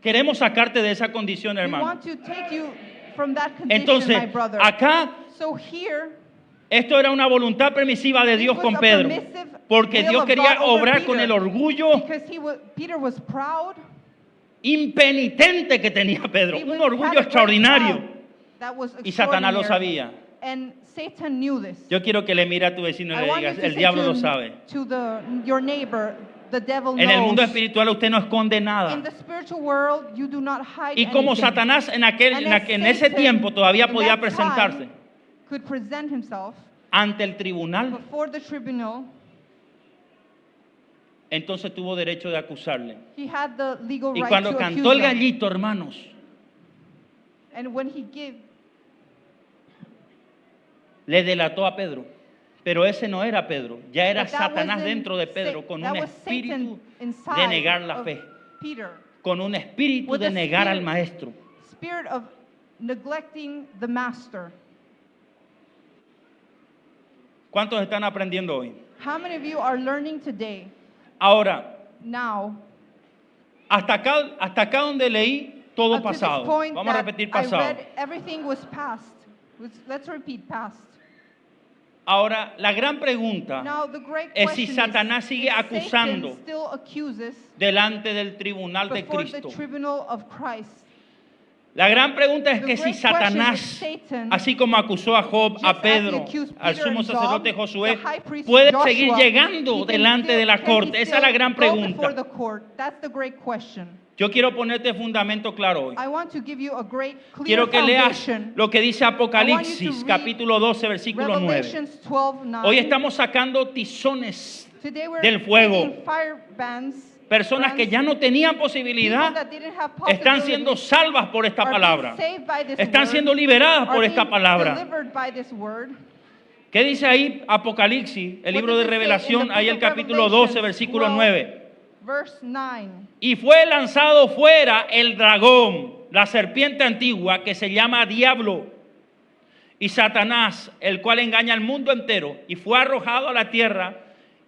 Queremos sacarte de esa condición, We hermano. want to take you from that condition, Entonces, my brother. acá So here, esto era una voluntad permisiva de Dios was con a Pedro, permissive porque will Dios of quería God over obrar con Peter. el orgullo because Peter was proud. impenitente que tenía Pedro, He un had orgullo a great extraordinario. pride that was Y Satanás lo extraordinary. sabía. And Satan knew this. Yo quiero que le mire a tu vecino y I le want you digas, to el say diablo to, lo sabe. your neighbor, the devil En el knows. mundo espiritual usted no esconde In nada. the spiritual world, you do not hide Y como anything. Satanás And as en ese Satan, tiempo todavía in podía that presentarse time, could present himself ante el tribunal, before the tribunal, entonces tuvo derecho de acusarle. he had the legal Y right cuando to cantó accuse el them. gallito, hermanos, And when he gave, le delató a Pedro. Pero ese no era Pedro, ya era but that Satanás wasn't dentro de Pedro, con that un was espíritu Satan inside de negar la of fe, Peter, con un espíritu with de a negar al spirit- maestro. spirit of neglecting the master. ¿Cuántos están aprendiendo hoy? How many of you are learning today? Ahora, Now, hasta acá donde leí todo up to this pasado. point Vamos a that repetir I pasado. read everything was past. Let's repeat past. Ahora, la gran pregunta Now the great es si question Satanás is, sigue if acusando Satan still accuses delante del tribunal de before Cristo. the tribunal of Christ. La gran pregunta es The que si great question Satanás, is Satan, así como acusó a Job, just a as he Pedro, accused al Peter sumo and Job, sacerdote Josué, the high priest puede Joshua, seguir llegando he can delante de la can he corte. Esa es la still gran go before pregunta. the court? That's the great question. Yo quiero ponerte fundamento claro hoy. I want to give you a great clear Quiero que leas foundation. lo que dice I want you Apocalipsis, to read capítulo 12, versículo 9. Revelations 12:9. Hoy estamos sacando tizones, Today we're del fuego. taking fire bands, personas que ya no tenían posibilidad, people that didn't have están siendo possibility salvas por esta are being palabra. saved by this Están word, siendo liberadas are por esta being palabra. delivered by this word. ¿Qué dice ahí Apocalipsis, el What libro does de it say in Revelación, the ahí book el of capítulo Revelations 12, versículo 12, 9? Verse 9. Y fue lanzado fuera el dragón, la serpiente antigua que se llama Diablo y Satanás, el cual engaña al mundo entero, y fue arrojado a la tierra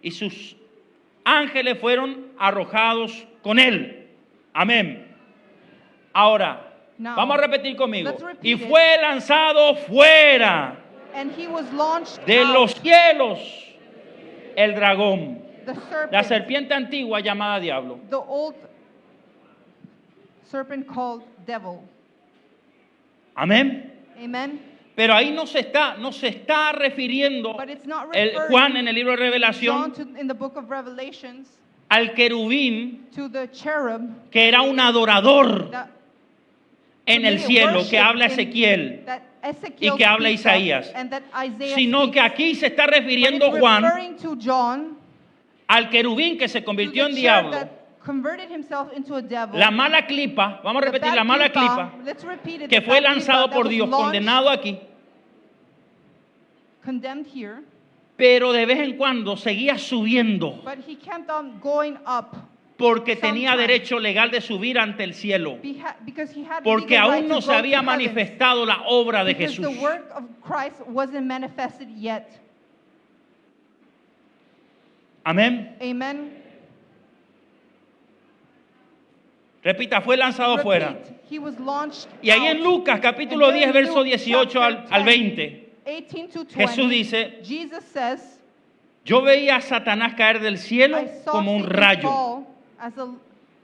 y sus ángeles fueron arrojados con él. Amén. Ahora, Now, vamos a repetir conmigo. let's repeat Y it. fue lanzado fuera And he was launched de out, los cielos el dragón, the serpent, la serpiente antigua llamada Diablo. the old serpent called devil. Amén. Amen. Pero ahí no se está refiriendo But it's not el referring Juan en el libro de John Revelación in the book of Revelations al querubín to the cherub que era un adorador that en el committed cielo worship que habla in- Ezequiel. that Ezekiel y que habla speaks of, Isaías, and that Isaiah sino que speaks, aquí se está but refiriendo it's Juan referring to John, al querubín que se to convirtió the en cherub diablo, that converted himself into a devil. la mala clipa, vamos a The repetir, bad la mala clipa, clipa, let's repeat it, que the fue bad clipa lanzado that por was Dios, launched, condenado aquí, condemned here, pero de vez en cuando seguía subiendo, but he kept on going up porque tenía Sometimes. derecho legal de subir ante el cielo, because he had porque legal right aún to no go se había to heaven, manifestado la obra de because Jesús. the work of Christ wasn't manifested yet. Amén. Amen. Repita, fue lanzado fuera. Repeat, he was launched Y ahí out. en Lucas capítulo And there 10, in verso Luke 18 al chapter 10, 20, 18 to 20, Jesús dice, Jesus says, yo veía a Satanás caer del cielo I saw como un Satan rayo. fall as a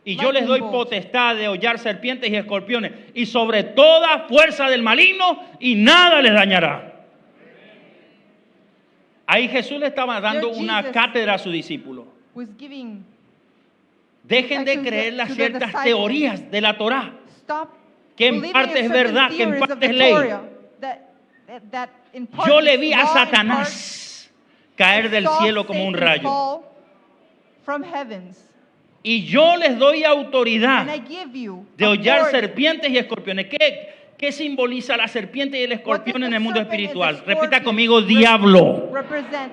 Y yo les doy lightning bolt. potestad de hollar serpientes y escorpiones y sobre toda fuerza del maligno y nada les dañará. Ahí Jesús le estaba dando There una Jesus cátedra a sus discípulos. Was giving, Dejen de to creer the- las to the ciertas disciples. teorías de la Torá, stop que en believing parte in es certain verdad, que en theories of parte the es ley. Torah, that in part Yo is le vi a law, in part Satanás caer del saw cielo como un Satan rayo. fall from heavens. Y yo les doy And I autoridad give you de hollar authority. serpientes y escorpiones. ¿Qué simboliza la serpiente y el escorpión en el mundo espiritual? Repita conmigo, diablo.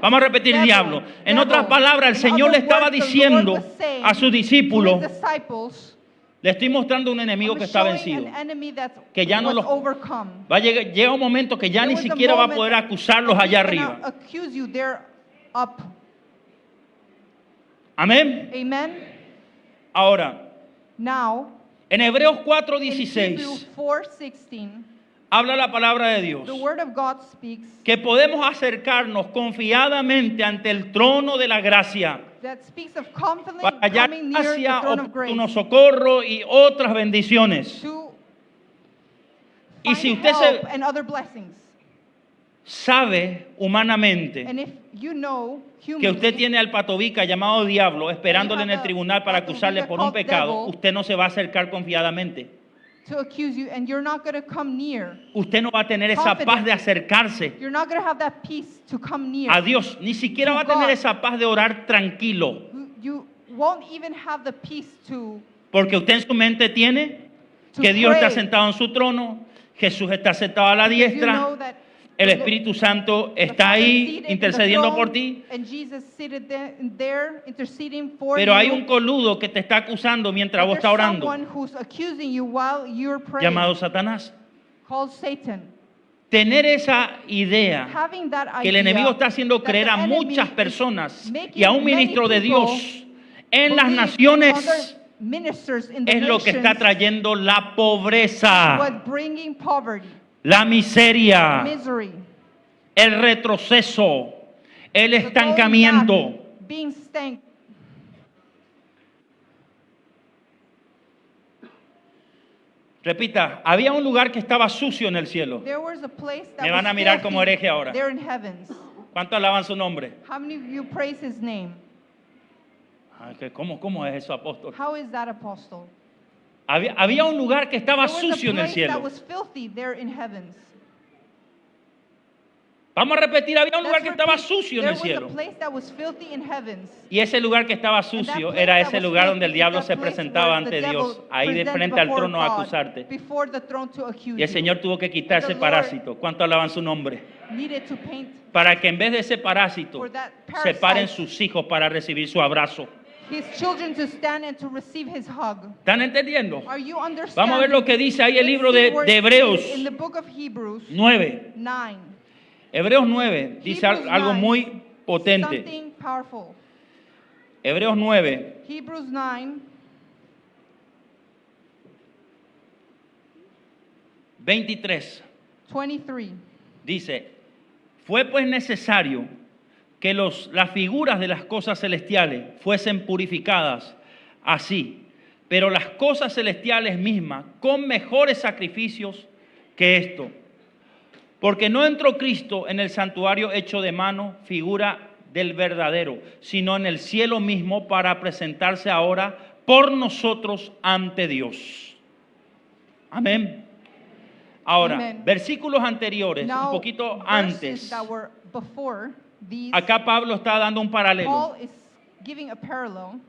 Vamos a repetir diablo. En otras palabras, el Señor le estaba diciendo a sus discípulos, le estoy mostrando un enemigo que está vencido, que ya no los va a llegar, llega un momento que ya ni siquiera va a poder acusarlos allá arriba. Amén. Amen. Ahora, Now, en Hebreos in 4:16 Hebrews 4:16, habla la palabra de Dios the word of God speaks que podemos acercarnos confiadamente ante el trono de la gracia that speaks of confidently para hallar coming near the gracia, throne of oportuno grace socorro y otras bendiciones. to Y find si usted help and other blessings. sabe humanamente And if you know que humanly usted tiene al patobica llamado diablo esperándole en el have the tribunal para acusarle patobica por un called pecado, devil. usted no se va a acercar confiadamente. to accuse you, and you're not going to come near, Usted no va a tener esa paz de acercarse you're not going to have that peace to come near. a Dios, ni siquiera va a tener esa paz de orar tranquilo, You won't even have the peace to porque usted en su mente tiene que Dios está sentado en su trono, Jesús está sentado a la because you diestra, know that el the- Espíritu Santo the está Father ahí seated in the intercediendo throne, por ti, and Jesus seated there interceding for pero hay you. un coludo que te está acusando mientras But vos estás there's orando, someone who's accusing you while you're praying, llamado Satanás. called Satan. Tener esa idea Having that que el idea enemigo está haciendo that creer the a enemy muchas is personas making y a un many ministro de people Dios en las believe in naciones other ministers in the es lo que está nations trayendo la pobreza, was bringing poverty, la miseria, misery, el retroceso, el the going estancamiento. back, being stank. Repita, había un lugar que estaba sucio en el cielo. There was a place that Me van was a mirar como filthy hereje ahora. there in heavens. ¿Cuántos alaban su nombre? How many of you praise his name? Ay, ¿cómo es eso, apóstol? How is that, apostle? Había un lugar que estaba There was a sucio en el place that cielo. was filthy there in heavens. Vamos a repetir, había un lugar Let's que estaba repeat. sucio en There el was cielo. a place that was filthy in heavens. Y ese lugar que estaba sucio era ese lugar donde el diablo se presentaba ante Dios, ahí de frente al trono a acusarte. Y el Señor tuvo que quitar ese parásito. ¿Cuánto alaban su nombre? Para que en vez de ese parásito se paren sus hijos para recibir su abrazo. ¿Están entendiendo? Vamos a ver lo que dice ahí el libro de Hebreos 9. Hebreos 9 dice algo muy potente. Hebreos 9, Hebrews 9, 23 23. dice: fue pues necesario que las figuras de las cosas celestiales fuesen purificadas así, pero las cosas celestiales mismas con mejores sacrificios que esto. Porque no entró Cristo en el santuario hecho de mano, figura del verdadero, sino en el cielo mismo para presentarse ahora por nosotros ante Dios. Amén. Ahora, Amen. versículos anteriores, Now, un poquito verses antes, that were before these, acá Pablo está dando un paralelo Paul is giving a parallel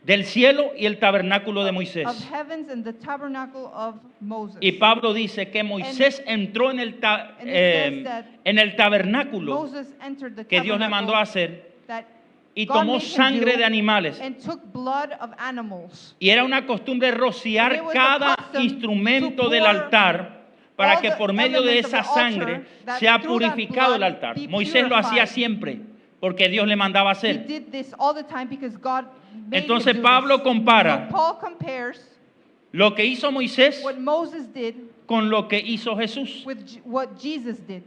del cielo y el tabernáculo de of Moisés. heavens and the tabernacle of Moses. Y Pablo dice que Moisés entró en el, and it says that en el tabernáculo Moses entered the que Dios le mandó a tabernacle hacer that y God tomó made him sangre do, de animales. and took blood of animals. Y era una costumbre And it rociar was a cada custom instrumento to del pour altar para all que the por medio de elements of esa the altar, sangre that sea through that purificado el blood altar. be Moisés lo hacía purified. siempre porque Dios le mandaba He hacer. did this all the time because God made Entonces him do Pablo this. compara So Paul compares lo que hizo Moisés what Moses did con lo que hizo Jesús. with what Jesus did.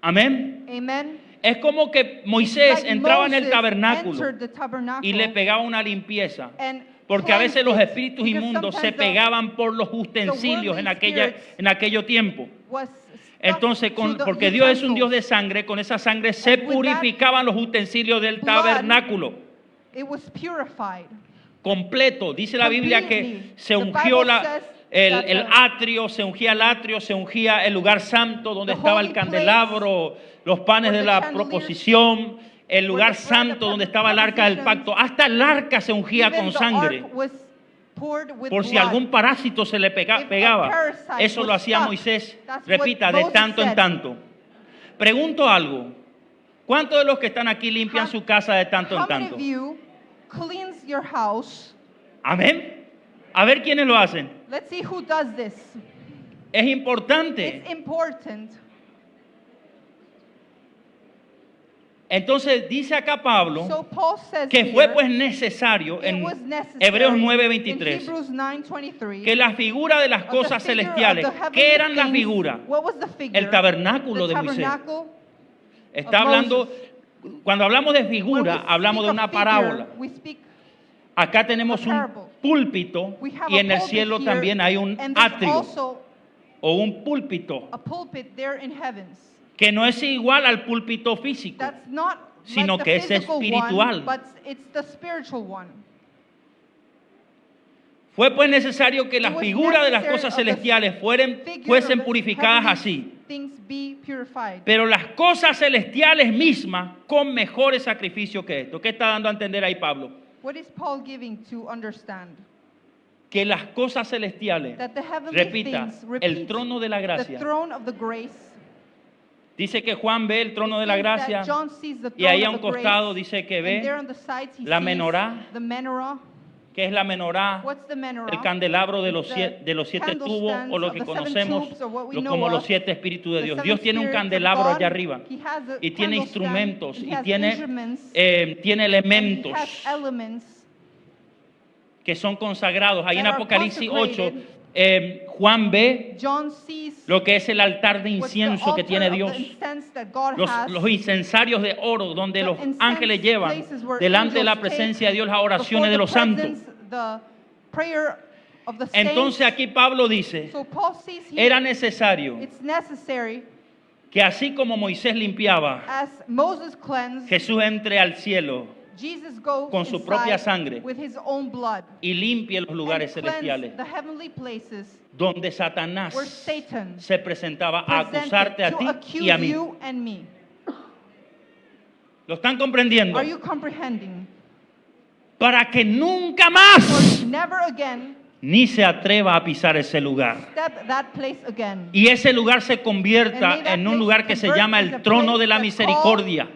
Amén. Amen. Es como que Moisés Like entraba en el Moses tabernáculo entered the tabernacle y le pegaba una limpieza. and Porque a veces los cleansed it, espíritus because inmundos se sometimes the- pegaban por los utensilios worldly en spirits aquello tiempo. was Entonces, stuck to the porque Dios es un utensils. Dios de sangre, con esa sangre se And with that purificaban los utensilios del blood, tabernáculo. It was purified. Completo. Dice la Biblia que Completely. se The ungió Bible says el that atrio, se ungía el atrio, se ungía el lugar santo donde The estaba el holy candelabro, los panes where de the la chandeliers, proposición, el lugar where the bread santo of donde estaba el arca del proposition, pacto. Hasta el arca se ungía Even con the sangre. ark was poured with Por si blood. algún parásito se le If a pegaba. parasite Eso was lo hacía stuck, Moisés, that's what repita, de Moses tanto en said. tanto. Pregunto algo. ¿Cuántos de los que están aquí limpian su casa de tanto en How many tanto? of you cleans your house? Amén. A ver quiénes lo hacen. Let's see who does this. Es importante. It's important. Entonces dice acá Pablo So Paul says que fue here, pues necesario it en was necessary Hebreos in 9:23 Hebrews 9:23 que la figura de las of the cosas figure of celestiales, the heavenly ¿qué eran las things. figuras? What was the figure? El tabernáculo The de Moisés. tabernacle Está of hablando, Moses. cuando hablamos de When figura, we hablamos de speak una of figure, parábola. we speak Acá tenemos a un parable. púlpito We have y a en el pulpit cielo here, también hay un and there's atrio also o un púlpito a pulpit there in heavens. que no es igual al púlpito físico. That's not Sino like que the es physical espiritual. one, but it's the spiritual one. Fue pues necesario que It las was figuras de las necessary cosas of the celestiales Figure fuesen of the purificadas heavenly así. Things be purified. Pero las cosas celestiales mismas con mejores sacrificios que esto. ¿Qué está dando a entender ahí Pablo? What is Paul giving to understand? Que las cosas celestiales, That the heavenly repita, things, el repeat, trono de la the gracia. throne of the grace. Dice que Juan ve el trono de la It says that gracia John sees the y ahí throne a of un the grace, costado dice que and there ve on the sides he la sees menorá. the menorah. que es la menorá, What's the menorah? el candelabro de los The siete tubos o lo candlestands que of the seven conocemos tubes, or what we know como los of, 7 espíritus de the Dios. seven Dios tiene un spirits of candelabro God. allá arriba He has a y tiene candlestand, instrumentos he y has tiene instruments, tiene and he elementos has elements que son consagrados. Ahí en that are Apocalipsis 8, consecrated. Juan ve John sees lo que es el altar de what's the incienso que altar tiene of the Dios. incense that God Los, has. los incensarios de oro donde The los incense ángeles llevan places where delante de la angels presencia de take Dios las oraciones before de the los santos. presence, the prayer of the Entonces saints. aquí Pablo dice, So Paul sees here, era necesario it's necessary, que así como Moisés limpiaba, as Moses cleansed, Jesús entre al cielo Jesus goes con su inside propia sangre with his own blood y limpie los lugares and cleanse celestiales the heavenly places donde Satanás where Satan se presentaba a presented acusarte a to ti accuse y a mí. you and me. ¿Lo están comprendiendo? Are you comprehending? Para que nunca más For never again ni se atreva a pisar ese lugar. step that place again. Y ese lugar se convierta And may that en un place lugar que se convert llama into el a trono place de la that's misericordia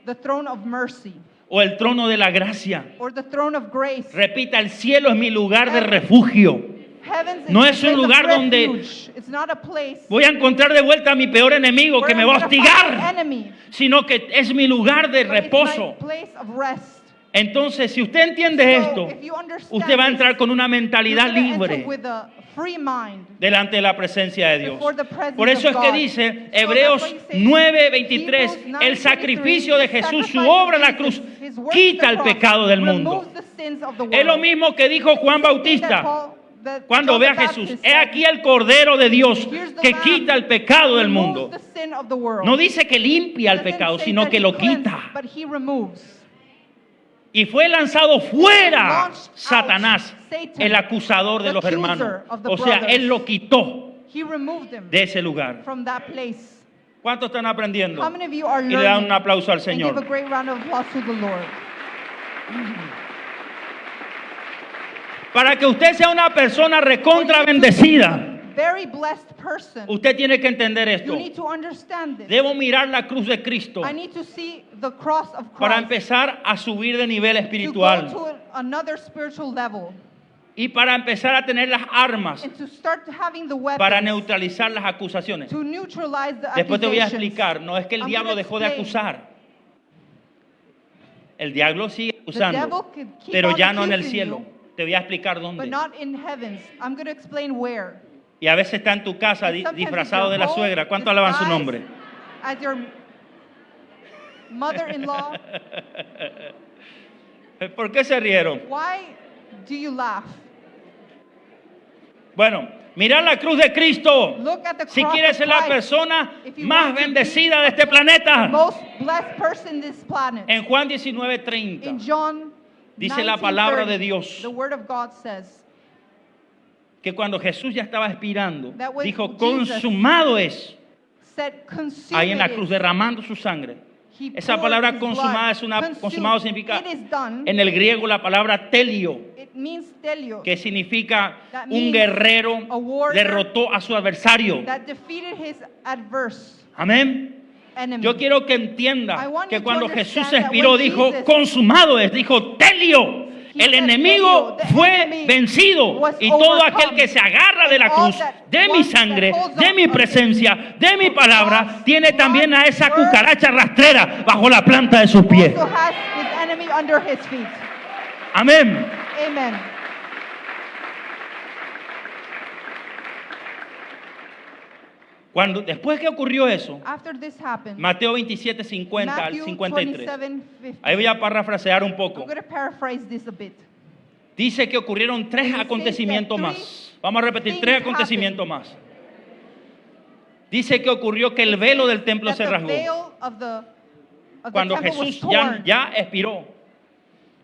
The throne of mercy o el trono de la gracia. or the throne of grace. Repita, el cielo es mi lugar de refugio. Heavens No is es a un place of lugar donde refuge. It's not a place voy a encontrar de vuelta a mi peor enemigo que where me I'm va a gonna find an hostigar, enemy, sino que es mi lugar de but it's reposo. my place of rest. Entonces, si usted entiende So, esto, if you understand usted va a this, entrar con una you're mentalidad gonna enter libre with a free mind delante de la presencia de Dios. before the presence Por eso of es que God. dice So Hebreos that's why he says, 9:23, Hebrews el 9:23, sacrificio de Jesús, su sacrifice obra en of la cruz, Jesus, his work quita on el the cross, pecado del mundo. removes the sins of the Es lo world. mismo que dijo Juan Same thing that Bautista Paul- that cuando John ve the a Jesús. Baptist He said, aquí el Cordero de Dios "Here's the que Lamb quita el pecado del removes mundo. the sin of the world." No dice que limpia el Doesn't pecado, say sino that que he lo cleansed, quita. but he removes. Y fue lanzado fuera Launched out Satanás, Satan, el acusador de the los accuser hermanos. of the O sea, brothers. él lo quitó. He removed him de ese lugar. from that place. ¿Cuántos están aprendiendo? How many of you are Y le dan learning? un aplauso al And give a Señor. great round of applause to the Lord. Para que usted sea una persona recontra bendecida, Very blessed person. usted tiene que entender You esto. need to understand this. Debo mirar la cruz de Cristo I need to see the cross of para Christ. empezar a subir de nivel To go espiritual to another spiritual level. y para empezar a tener las armas And to start having the weapons. para neutralizar las acusaciones. To neutralize the Después te voy a accusations. explicar, no es que el I'm diablo gonna dejó de explain. acusar. El diablo sigue The devil acusando, could keep pero on ya no en el accusing cielo. you, Te voy a explicar but dónde. not in heavens. I'm going to explain where. Y a veces está en tu casa And sometimes disfrazado it's de la your suegra. home ¿Cuánto alaban su disguised nombre? As your mother-in-law. ¿Por qué se rieron? Why do you laugh? Bueno, mirar la cruz de Cristo. Look at the Si cross quieres of ser la Christ. persona If you más want to be bendecida de este planeta. Most blessed person in this planet. En Juan In 19:30 John dice la palabra de 19:30, Dios the word of God says que cuando Jesús ya estaba expirando, That when dijo, Jesus consumado es, said consume ahí en la it cruz is. derramando su sangre. He Esa poured palabra his consumada blood. es una, Consumed. consumado significa It is done. en el griego la palabra telio, It means telio. que significa That un means guerrero a warrior derrotó a su adversario. That defeated his adverse Amén. enemy. Yo quiero que I entienda want que you to cuando understand Jesús that expiró when dijo Jesus- consumado es, dijo telio. He El said, enemigo "Telio", the fue enemy vencido was y todo overcome. aquel que se agarra de la And all cruz, that de mi one that sangre, holds de on mi of presencia, de mi the palabra, cross, tiene blood, también a esa word, cucaracha rastrera bajo la planta de sus pies. also has his enemy under his feet. Amén. Amen. Después que ocurrió eso, After this happened, Mateo 27, 50 al Matthew 53. 27:50. Ahí voy a parafrasear un poco. I'm going to paraphrase this a bit. Dice que ocurrieron tres It says acontecimientos that más. Vamos a repetir, things tres acontecimientos más. Dice que ocurrió que el velo del templo That se the rasgó. veil of the Cuando temple was Jesús torn. ya expiró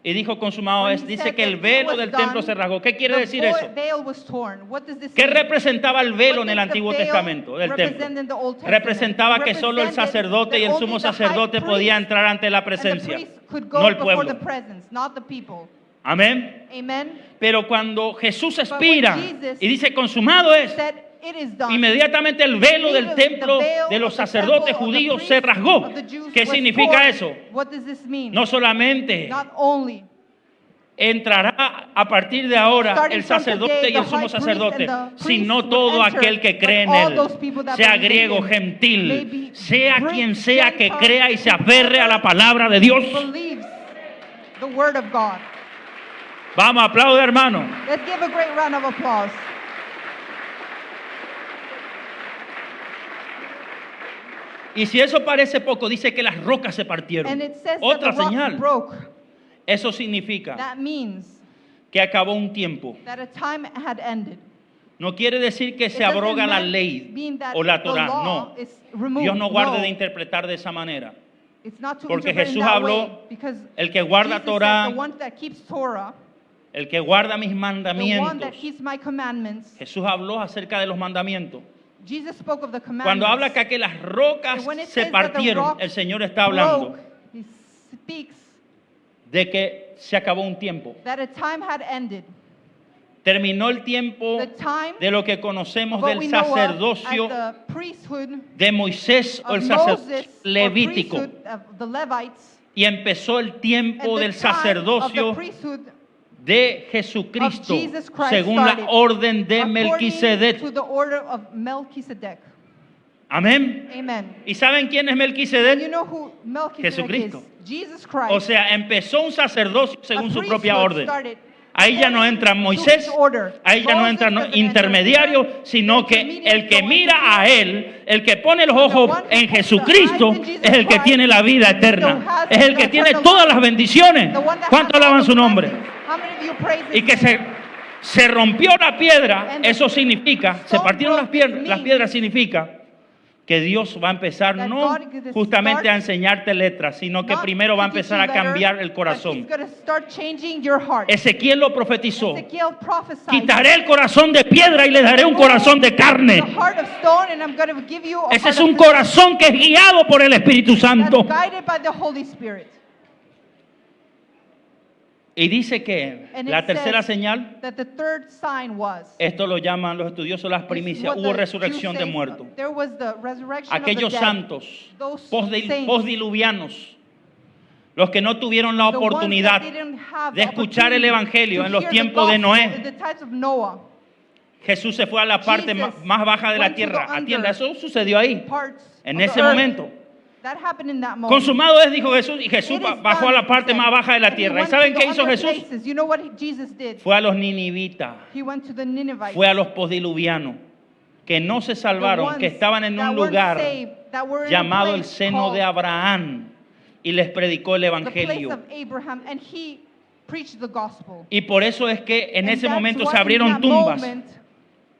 y dijo consumado When es, he dice said que el that it velo was del done, templo se rasgó. ¿Qué quiere the decir eso? veil was torn. What does this ¿Qué mean? representaba el velo What en el does the Antiguo veil Testamento del represent templo? in the Old Testament? Representaba que solo el Represented sacerdote y el that sumo only the high sacerdote podía priest entrar ante la and the presencia, priest could go no el before pueblo. the presence, not the people. Amén. Amen. Pero cuando Jesús when expira Jesus y dice consumado es, Said it is done. inmediatamente el velo del templo de los sacerdotes judíos se rasgó. ¿Qué significa eso? What does this mean? No solamente Not only entrará a partir de ahora starting el from sacerdote today, y el the sumo high priest sacerdote, and the sino priest todo would enter, aquel que cree en but all él, those people that sea believe in griego, him, gentil, maybe sea Greek, quien sea que Gentile, crea y se aferre a la palabra de Dios. believes the word of God. Vamos, aplaude, hermano. Let's give a great round of applause. Y si eso parece poco, dice que las rocas se partieron. And it says Otra that the rock señal. broke. Eso significa That means que acabó un tiempo. that a time had ended. No quiere decir que se It doesn't abroga la mean ley that o la the Torá. law No. is removed. Dios no guarde No. de interpretar de esa manera. It's not to Porque interpret in Jesús that habló, way, because el que guarda Jesus Torá, said, the one that keeps Torah, el que guarda mis the one that mandamientos. keeps my commandments. Jesús habló acerca de los mandamientos. Jesus spoke of the commandments. Cuando habla acá que las rocas And when it se says that the partieron, rocks el Señor está hablando broke, he speaks de que se acabó un tiempo. that a time had ended. Terminó el tiempo The time de lo que conocemos what del we know of sacerdocio as the priesthood de Moisés o of el sacerdocio Moses, or levítico. priesthood of the Levites, Y empezó el and tiempo the del time of the sacerdocio priesthood de Jesucristo, of Jesus Christ según la started, orden de according Melquisedec. to the order of Melchizedek. Amén. Amen. ¿Y saben quién es And you Melquisedec? know who Melchizedek Jesucristo. is? Jesus Christ. O sea, empezó un sacerdocio según A su propia priesthood orden. started Ahí ya no entra according to Moisés, his order. ahí ya no Moses entra doesn't intermediario, enter, sino the que intermediary el que go mira into a Jesus. Él, el que pone los ojos one who en puts the Jesucristo, eyes in Jesus es el que Christ, tiene la vida who eterna, has es el que the tiene eternal todas life. las bendiciones. The one that ¿Cuánto has all alaban the su nombre? blessings. How many of you praise Y his que name? se rompió la piedra, And the eso significa, se stone partieron broke las means piedras significa que Dios va a empezar That no God is gonna justamente start a enseñarte letras, sino que not primero va a to teach empezar you a cambiar el but corazón. He's going to start changing your heart. Ezequiel lo profetizó. Ezekiel prophesied. Quitaré el corazón de piedra y le daré un corazón de The carne. heart of stone, and I'm going to give you a Ese heart es un of flesh corazón que es guiado por el Espíritu Santo. that's guided by the Holy Spirit. Y dice que And la it tercera says señal, that the third sign was esto lo llaman los estudiosos las this is primicias, what hubo the resurrección Jews de say, muertos. there was the resurrection Aquellos of the dead. santos Those saints, postdiluvianos, los que no tuvieron la the ones that oportunidad didn't have de the escuchar el opportunity evangelio to en los hear the tiempos de gospel Noé. in the times of Noah, Jesús se fue a la parte Jesus más baja de la went to tierra. the Atienda, eso sucedió ahí, parts en of ese the earth. momento. That happened in that moment. Consumado es, dijo Jesús, y Jesús It is bajó a done, la parte he más said. baja de la And he tierra. ¿Y went saben to qué the hizo under Jesús? places. You know what Jesus did? Fue a los ninivitas, He went to the Ninevites. fue a los postdiluvianos, que no se The salvaron, ones que estaban en that un weren't lugar saved, that were in a llamado el place seno called de Abraham, y les predicó el the place evangelio. of Abraham, and he preached the gospel. Y por eso es que en And ese that's momento why se in abrieron that tumbas, moment,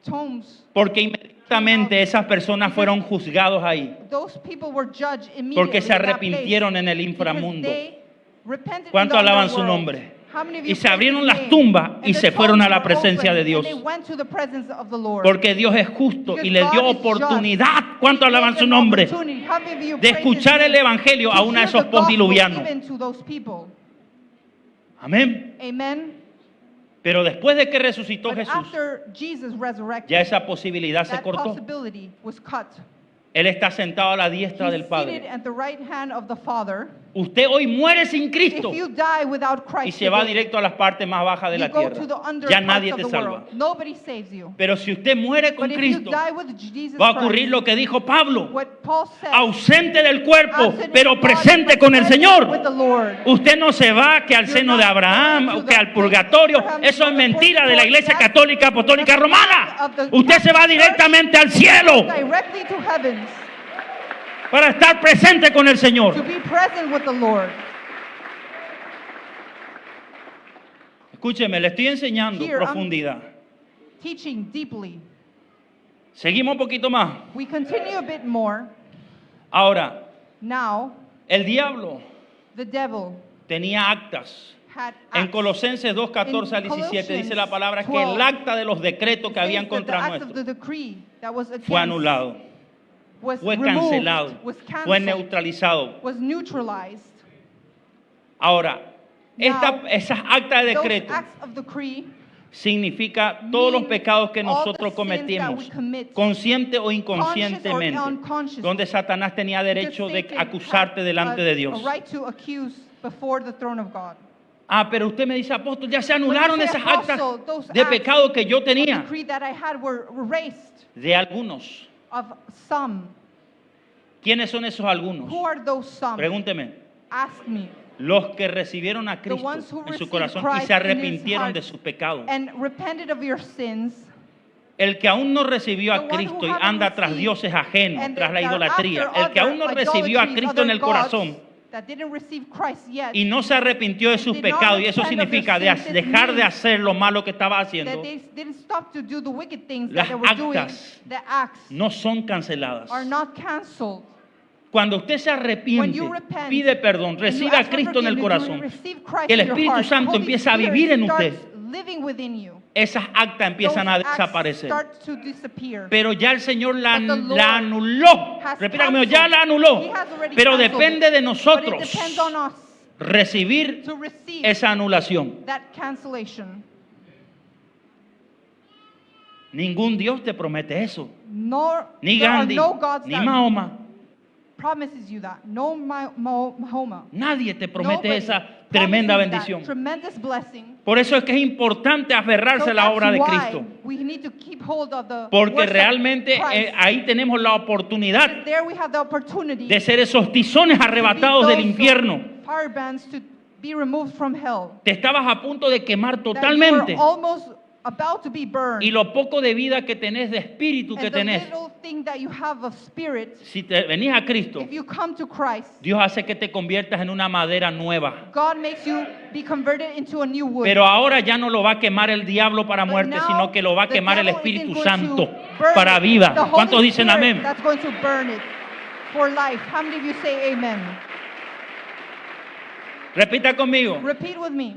tombs, porque inmediatamente esas personas fueron juzgados ahí, those people were judged immediately porque se in that arrepintieron place en el because inframundo. they repented in ¿Cuánto the alaban su underworld. nombre? How many of Y you se praise abrieron his las name? tumbas And y the se fueron a tombs la were presencia de opened, Dios. and they went to the presence of the Lord. Porque Dios es justo y Because le dio God is oportunidad, just. ¿cuánto He alaban gave su them nombre? opportunity. How many of you De praise his escuchar el name? evangelio a To uno de hear esos the gospel postdiluvianos. given to those people. Amén. Amen. Pero después de que resucitó But Jesús, after Jesus resurrected, ya esa posibilidad se that cortó. possibility was cut. Él está sentado a la diestra He's del seated Padre. at the right hand of the Father. Usted hoy muere sin Cristo If you die without y Christ se va today, directo a las partes más bajas de you la go to the tierra. under Ya parts nadie of te the salva. world. Nobody saves you. Pero si usted muere con But if you Cristo, die with Jesus va a ocurrir Christ, lo que dijo Pablo. what Paul said, Ausente del cuerpo, absent in pero the body, presente but con el present Señor. with the Lord. Usted no se va que al You're seno de not Abraham going o to que the al purgatorio. Abraham, Eso es to the mentira de la Iglesia purgatory. Católica Apostólica That's Romana. of the Usted se va Catholic directamente al cielo directly to heavens para estar presente con el to Señor. be present with the Lord. Escúcheme, le estoy enseñando Here, profundidad. Teaching deeply. Seguimos un poquito más. We continue a bit more. Ahora, Now, el diablo the devil tenía actas. had En acts. Colosenses 2, 14 al 17 dice la palabra que el acta de los decretos que It habían says that the contra act of nuestro the decree that was against fue anulado, was fue removed, cancelado, was fue canceled, neutralizado. was neutralized. Ahora, Now, esas actas de Those decreto acts of decree significa todos los mean pecados que all the nosotros sins cometimos, that we commit, consciente o conscious inconscientemente, or unconscious, donde Satanás tenía derecho de Satan acusarte had delante de Dios. a right to accuse before the throne of God. Ah, pero usted me dice, apóstol, ya se anularon But you say, esas actas Apostle, those de acts pecado que yo The tenía, decree that I had were erased de algunos. of some. ¿Quiénes son esos algunos? Who are those some? Pregúnteme. Ask me. Los que recibieron a Cristo ones who en su received corazón y Christ se in his arrepintieron heart de sus pecados. And repented of your sins. El que aún no recibió The a one who Cristo y haven't anda tras received dioses ajenos, and tras la that are idolatría. after El que aún no other recibió a idolatries, Cristo en el other gods corazón that didn't receive Christ yet, y no se arrepintió de sus did not pecados. Y eso repent of their significa sins, it dejar de means hacer lo malo que estaba that haciendo. they didn't stop to do the wicked things Las that they were doing. actas The acts No son canceladas. are not canceled. Cuando usted se When arrepiente, you repent, pide perdón, and you recibe a ask for Cristo en el forgiveness, you corazón, receive Christ que el in your Espíritu heart, Santo Holy empieza a Spirit vivir en starts usted, living within you. esas actas empiezan a Those acts desaparecer. start to disappear. Pero ya el Señor la, But the Lord la anuló. has Repita conmigo, ya canceled. la anuló. He has already Pero canceled depende it. de But it nosotros depends on us recibir to receive esa anulación. that cancellation. Ningún Dios te promete eso. Nor, Ni there are Gandhi, no gods ni that Mahoma. promises you that. No Mahoma. Nadie te promete Nobody esa tremenda promises that bendición. tremendous blessing. Por eso es que es importante aferrarse So a la obra de that's why Cristo. we need to keep hold of the Porque words of realmente Christ. ahí tenemos la oportunidad There we have the opportunity de ser esos tizones arrebatados del infierno. Fire bands to be removed from hell. Te estabas a punto de quemar That you were totalmente. almost about to be burned. Y lo poco de vida que tenés, de espíritu que And the tenés, little thing that you have of spirit, si te venís a Cristo, if you come to Christ, Dios hace que te conviertas en una madera nueva. God makes you be converted into a new wood. Pero ahora ya no lo va a quemar el diablo para But muerte, now, sino que lo va a the quemar el devil Espíritu isn't going Santo to burn para it. vida. The Holy ¿Cuántos dicen Spirit amén? That's going to burn it for life. How many of you say amen? Repita conmigo. Repeat with me.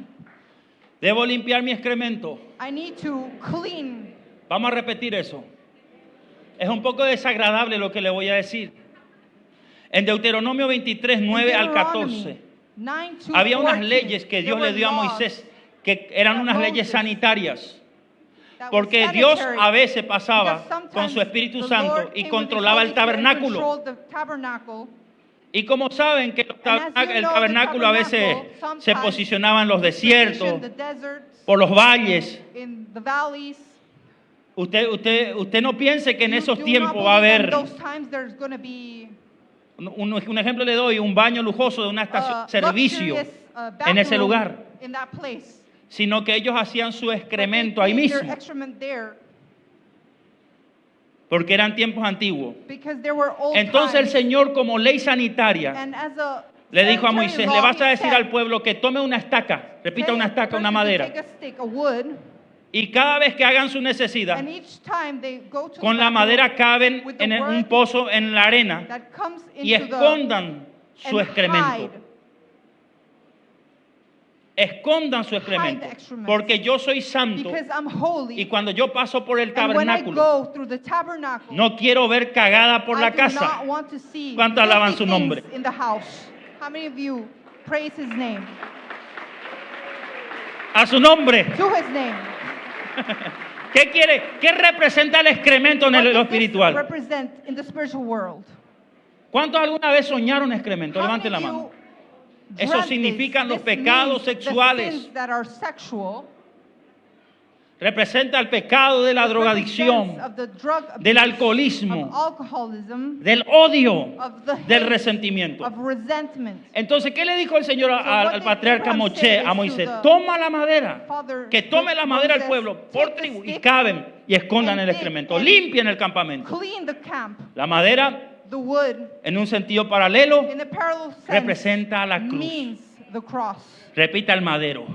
Debo limpiar mi excremento. I need to clean. Vamos a repetir eso. Es un poco desagradable lo que le voy a decir. En Deuteronomio 23, 9 al 14, 9 to había unas 14, leyes que Dios there le dio a were laws Moisés, que eran unas leyes Moses sanitarias. that were Porque Dios sanitary, a veces pasaba because sometimes con su Espíritu the Santo Lord y came with His controlaba Holy el Spirit and tabernáculo. controlled the tabernacle. Y como saben que And as you el know, the tabernáculo a veces tabernacle se sometimes posicionaba en los is positioned desiertos, in the deserts, por los valles. in the valleys. Usted no piense que en You esos do tiempos not va a believe haber, in those times there's going to be un ejemplo le doy, un baño lujoso de una estación, servicio luxurious, en ese bathroom lugar, in that place. sino que ellos hacían su But they excremento ahí cleaned their mismo, excrement there porque eran tiempos antiguos. because there were old Entonces el times. Señor, como ley sanitaria, And as a le dijo a sanitary Moisés, law, le vas a he decir said, al pueblo que tome una estaca, repita "Tell una a estaca, una person to madera, take a stick, a wood, y cada vez que hagan su necesidad, and each time they go to con the la bathroom madera caben with the en un word pozo en la arena that comes y into the escondan su and excremento. hide. Escondan su Hide excremento, the excrement. porque yo soy santo Because I'm holy. y cuando yo paso por el And when I tabernáculo, go through the tabernacle, no quiero ver cagada por I la do casa. not want to see ¿Cuántos alaban filthy su nombre? things in the house. How many of you praise His name? A su nombre. To His name. ¿Qué quiere? ¿Qué representa el excremento en What lo does this espiritual? represent in the spiritual world? ¿Cuántos alguna vez soñaron excremento? How Levanten la many of mano. you Eso dreamt significan this? los This pecados means the sexuales. sins that are sexual. Representa el pecado de la It drogadicción, represents of the drug abuse, del alcoholismo, of alcoholism, del odio, of the del hate, resentimiento. of resentment. Entonces, ¿qué le dijo el Señor what al did patriarca Abraham say a to Moisés? the Toma la madera, father, que tome la madera al Moses, pueblo por take the tribu y stick caben y escondan and el dig excremento, and limpien el campamento. Clean the camp. La madera, The wood, en un sentido paralelo, in a parallel sense, representa a la cruz. means the cross. Repita el madero.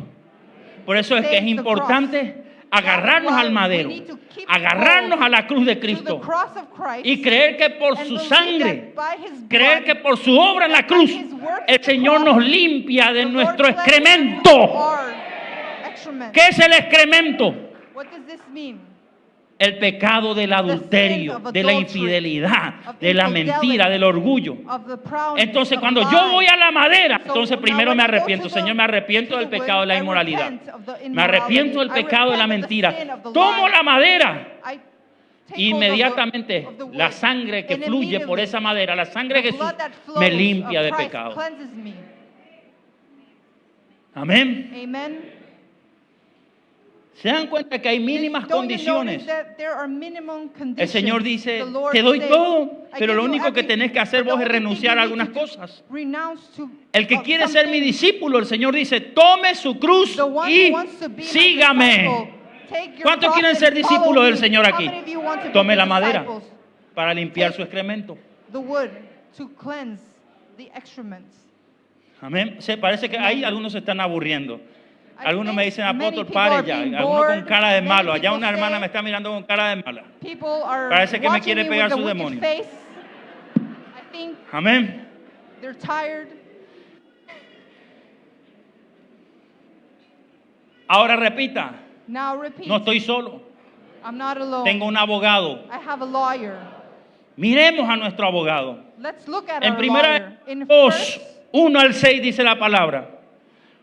Por eso es que es Takes the importante agarrarnos That's why al madero, we need to keep agarrarnos hold a la cruz de To Cristo the cross of Christ, y creer que por and su believe sangre, that by His creer blood, que por su obra en la cruz, His work el at the Señor cross, nos limpia de the nuestro Lord cleanses excremento. our excrement. ¿Qué es el excremento? What does this mean? El pecado del adulterio, of de la adultery, infidelidad, of de la infidelity, mentira, del orgullo. Of the proudness, Entonces, of cuando yo lies. voy a la madera, So entonces now primero when me I go to arrepiento. the- Señor, me arrepiento to del the wood, pecado de la I inmoralidad. repent of the Me arrepiento del immorality. I pecado de la repent of the mentira. sin of the Tomo lie. la madera. I take hold of the- Inmediatamente of the wood, la sangre que and fluye por immediately esa madera, la sangre de the Jesús, blood that flows me limpia of de Christ pecado. cleanses me. Amén. Amen. Se dan cuenta que hay mínimas Don't you condiciones. notice that there are minimum El conditions? Señor dice, The Lord te doy says, todo, "I pero give lo you único que everything, tenés que hacer but the vos es only thing renunciar you a need algunas to do- cosas. renounce to- El que of quiere ser mi something. discípulo, el Señor dice, tome su cruz The one y who wants to be my sígame. disciple, take your ¿Cuántos cross quieren and ser follow discípulos del me? Señor How aquí? many of you want to be Tome the la madera disciples? para limpiar Take- su excremento. The wood to cleanse the excrements. Amén. Se parece que ahí algunos se están aburriendo. I Algunos me think dicen, many apóstol, people pare are ya. being Algunos con bored. cara de Many malo. Allá people una hermana say- me está mirando con cara de mala. People are Parece que me watching quiere me pegar with a su wicked demonio. face. I think Amén. they're tired. Ahora repita, Now repeat. no estoy solo. I'm not alone. Tengo un abogado. I have a lawyer. Miremos a nuestro abogado. Let's look at En our primera lawyer. In 2, 1 1 al 6 dice la palabra.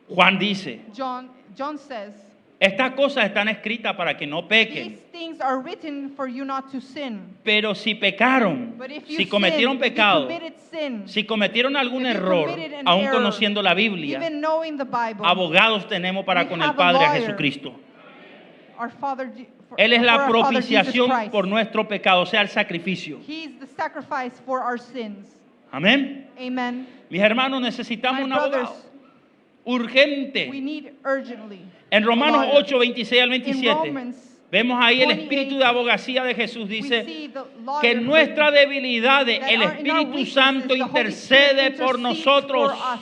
Juan dice, John says, estas cosas están escritas para que no these pequen. things are written for you not to sin. Pero si pecaron, But if you si cometieron sin, if you pecado, committed sin, si cometieron algún if you error, committed an aún error, conociendo la Biblia, even knowing the Bible, abogados tenemos para we con el have a Padre a lawyer. Jesucristo. our Father, Él es for la our Father Jesus propiciación Christ. por nuestro pecado, o sea, el sacrificio. He's the sacrifice for our sins. Amén. Amen. Mis hermanos, necesitamos My un brothers, abogado. urgente. We need urgently. En Romanos a lawyer. 8, 26 al In 27, Romans, vemos ahí el 28, espíritu de abogacía de Jesús. we Dice see the que en lawyer nuestra debilidad that el in our Espíritu weaknesses, Santo the Holy Spirit intercede por intercedes nosotros for us.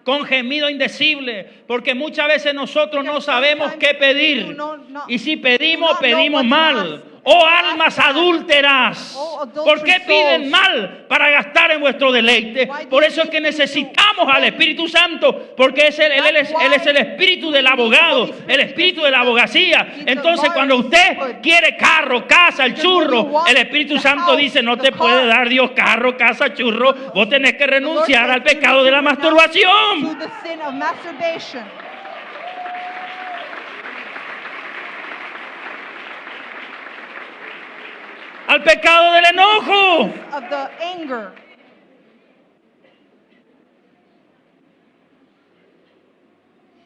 con gemido indecible, porque muchas veces nosotros no Because sabemos sometimes qué pedir, we do not y si do pedimos, not know pedimos what to mal. ask. Oh Ask almas bad. adúlteras, Oh, adulterous ¿por qué piden souls. mal para gastar en vuestro deleite? Why do Por you eso es que need to necesitamos al spend? Espíritu Santo, porque es él es el espíritu del abogado, el espíritu de la abogacía. Entonces cuando usted quiere carro, casa, el churro, el Espíritu Santo dice, no te puede dar Dios carro, casa, churro, vos tenés que renunciar al pecado de la To masturbación. the sin of masturbation. Al pecado del enojo. Of the anger.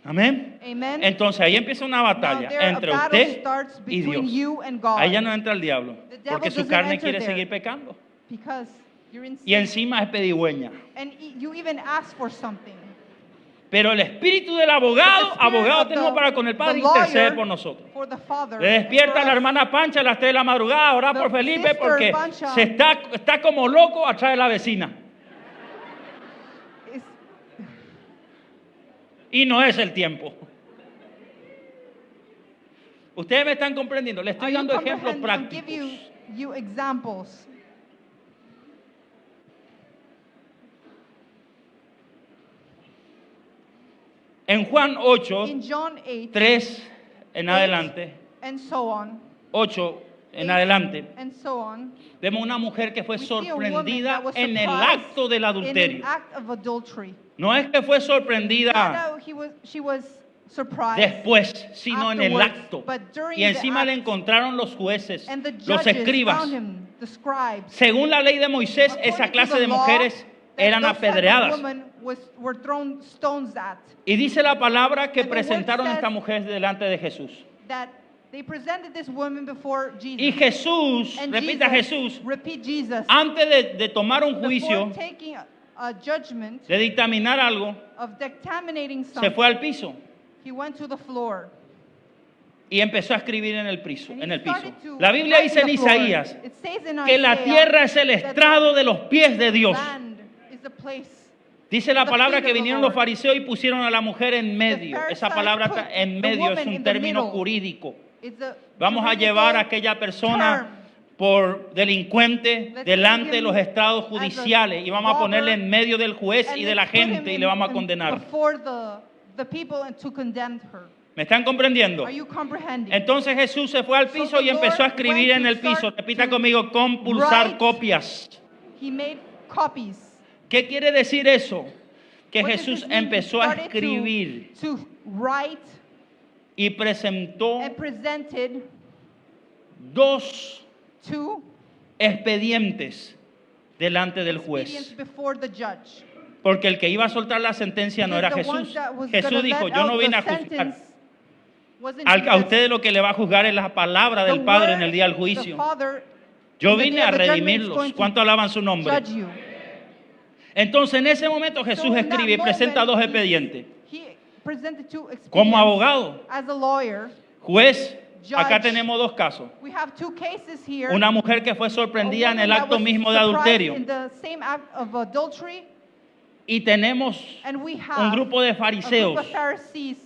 Amén. Amen. Entonces ahí empieza una Now batalla there a entre battle usted starts y between Dios. you and God. Ahí ya no entra el diablo, The devil porque su doesn't carne enter quiere there. seguir pecando. Because you're in Y sin. encima es pedigüeña. And you even ask for something. Pero el espíritu del abogado, The spirit abogado of tenemos para con el the Padre lawyer interceder por nosotros. for the Father. Le despierta and la for us. hermana Pancha a las 3 de la madrugada a orar The por Felipe sister porque Pancha. se está como loco atrás de la vecina. It's- Y no es el tiempo. Ustedes me están comprendiendo. Le Are estoy you dando ejemplos comprehending? I'll give prácticos. you examples. En Juan 8, In John 8, 3 en adelante, and so on, 8 en adelante, and so on, vemos una mujer que fue we see a woman sorprendida that was en el surprised acto del in an adulterio. act of adultery. No es que fue Not sorprendida that she was surprised, después, sino en el afterwards, acto. but during Y encima the le act. encontraron los jueces, And the los judges escribas. found him, the scribes. Según la ley de Moisés, According esa to clase the de law, mujeres that eran those type of apedreadas. women were thrown stones at. Y dice la palabra que And the word presentaron a says esta mujer delante de Jesús. That they presented this woman before Jesus. Y Jesús, And repita Jesús, repeat Jesus. antes de tomar un juicio, Before taking a judgment de dictaminar algo, of dictaminating se something, fue al piso he went to the floor. y empezó a escribir en el piso. And he En el piso. started to La Biblia write dice en in the floor. Isaías It says in que la Isaiah tierra es el that the estrado de los pies de Dios. land is the place. Dice la the palabra feet que of the vinieron Lord. los fariseos y pusieron a la mujer en medio. The Esa Pharisees palabra put en the medio es woman un in the término middle. jurídico. It's a Vamos a juridical llevar a aquella persona term. por delincuente Let's delante put de him los estrados as a judiciales y vamos a ponerle robber, en medio del juez And y de la let's put him gente y in- le vamos a in- condenar. before the people and to condemn her. ¿Me están comprendiendo? Are you comprehending? Entonces Jesús se fue al piso the y empezó a Lord escribir went en to el piso. start Repita to conmigo, compulsar write. copias. He made copies. ¿Qué quiere decir eso? Que What does Jesús this mean? He empezó a started escribir to write y presentó and presented dos two expedientes delante del expedients juez. before the judge. Porque el que iba a soltar la sentencia no era Because the one Jesús. that was Jesús gonna dijo, let yo no out vine the a juzgar. sentence wasn't A Jesus. ustedes lo que le va a juzgar es la palabra The del Padre en word, el día del the juicio. Father, Yo in the vine day a of the judgment, is redimirlos. going to ¿Cuánto alaban su nombre? judge you. Entonces en ese momento Jesús So in that escribe y presenta moment, dos expedientes. He presented two expedients. Como abogado, As a lawyer, juez, Judge. acá tenemos dos casos. we have two cases here. Una mujer que fue A sorprendida en woman el that acto was mismo de surprised adulterio. in the same act of adultery, Y tenemos and we have un grupo de a group fariseos of Pharisees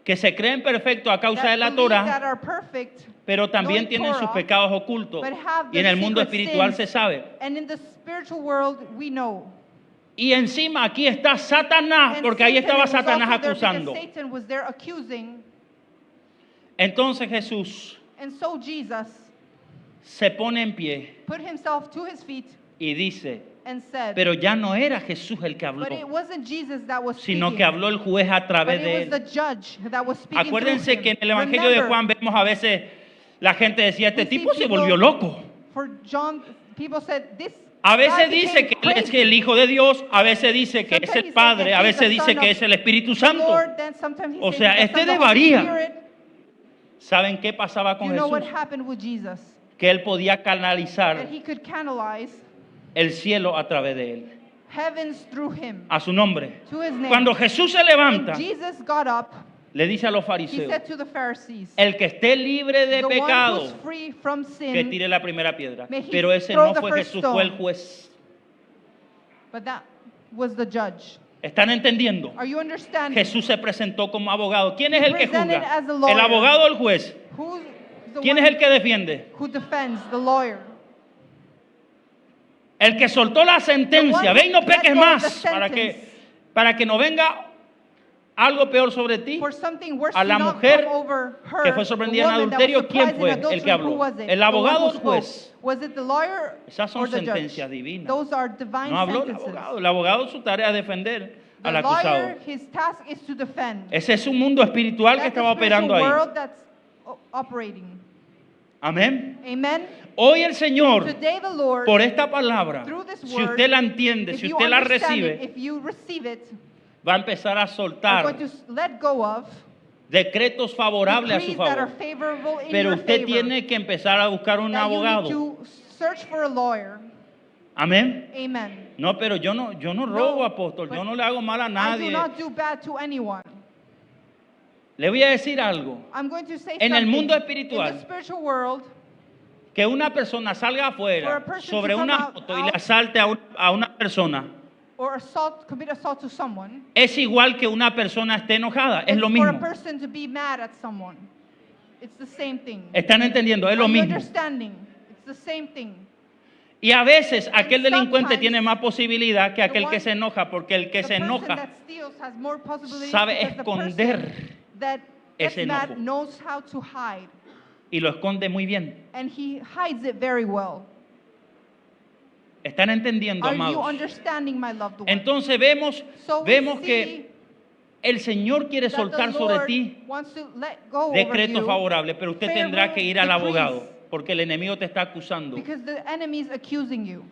que se creen perfectos a causa that de la believe Torah, that are perfect, pero también knowing tienen sus Torah, pecados ocultos. but have Y en their el mundo secret espiritual sins. se sabe. And in the spiritual world, we know. Y encima aquí está Satanás, And porque ahí Satan estaba was also Satanás there because acusando. Satan was there accusing. Entonces Jesús And so Jesus se pone en pie put himself to his feet y dice, and said, pero ya no era Jesús el que habló, but it wasn't Jesus that was speaking, sino que habló el juez a but través de it was él. the judge that was speaking Acuérdense through him. que en el Evangelio de Remember, Juan vemos a veces la gente decía, este we see tipo se people- volvió loco. For John, people said, this A veces guy dice became que él es crazy. el Hijo de Dios, a veces dice que es Sometimes el he said Padre, that a he's veces the dice Son que of es el Espíritu the Santo. Lord, then sometimes he O says sea, he's the este Son de of the Holy varía. Spirit. ¿Saben qué pasaba con You know what Jesús? happened with Jesus? Que él podía That canalizar he could canalize el cielo a través de él. heavens through him, a su nombre. to his name. Cuando Jesús se When levanta, Jesus got up, le dice a los he fariseos, said to the Pharisees, el que esté libre de the one who's pecado, free from que sin, tire la primera piedra. May he Pero ese throw no the fue first Jesús, stone. fue el juez. but that was the judge. ¿Están entendiendo? Are you understanding? Jesús se presentó como abogado. ¿Quién es He el que presented juzga? as a lawyer. ¿El abogado o el juez? Who's the ¿Quién one es el que defiende? who defends? The lawyer. El que soltó la sentencia. The one Ve y no who let peques go of más the para que no venga algo peor sobre ti. For something worse A to la not mujer come over her, que fue the sorprendida en woman that adulterio, was ¿quién surprised fue in adultery, el que habló? who was it? ¿El The one abogado who o el juez? spoke. Was it the lawyer Esas son or the judge? sentencias divinas. Those are divine No habló el sentences. abogado. El abogado su tarea es defender The al acusado. lawyer, his task is to defend. Ese es un mundo espiritual que That's the estaba operando spiritual ahí. world that's operating. Amén. Amen. Hoy el Señor, Today the Lord, por esta palabra, through this si word, usted la entiende, if si you usted la understand it, recibe, if you receive it, va a empezar a are soltar going to let go of decretos favorables a su decrees that are favor. favorable in Pero your usted favor. tiene que empezar a buscar un That you need abogado. to search for a lawyer. Amén. Amen. No, pero yo no robo, apóstol. Yo but no le hago mal a I do nadie. not do bad to anyone. Le voy a decir algo. I'm going to say En el something. mundo espiritual, in the spiritual world, Que una persona salga For a afuera person sobre to come una out- moto y le asalte a una persona, or commit assault to someone, es igual que una persona esté enojada. Es it's lo for a mismo. person to be mad at someone. It's the same thing. ¿Están entendiendo? Es lo Are you mismo. understanding? It's the same thing. Y a veces aquel delincuente sometimes tiene más posibilidad que aquel que one- se enoja, porque el que The se person enoja that steals has more possibilities sabe because the person esconder that gets ese mad enojo. knows how to hide, y lo esconde muy bien. and he hides it very well. ¿Están entendiendo, Are you amados? understanding, my loved one? Entonces vemos So we que see el Señor quiere that soltar the sobre Lord ti wants to let go over decretos you favorables, pero usted tendrá que ir al favorable abogado, decrees. porque el enemigo te está acusando. because the enemy is accusing you.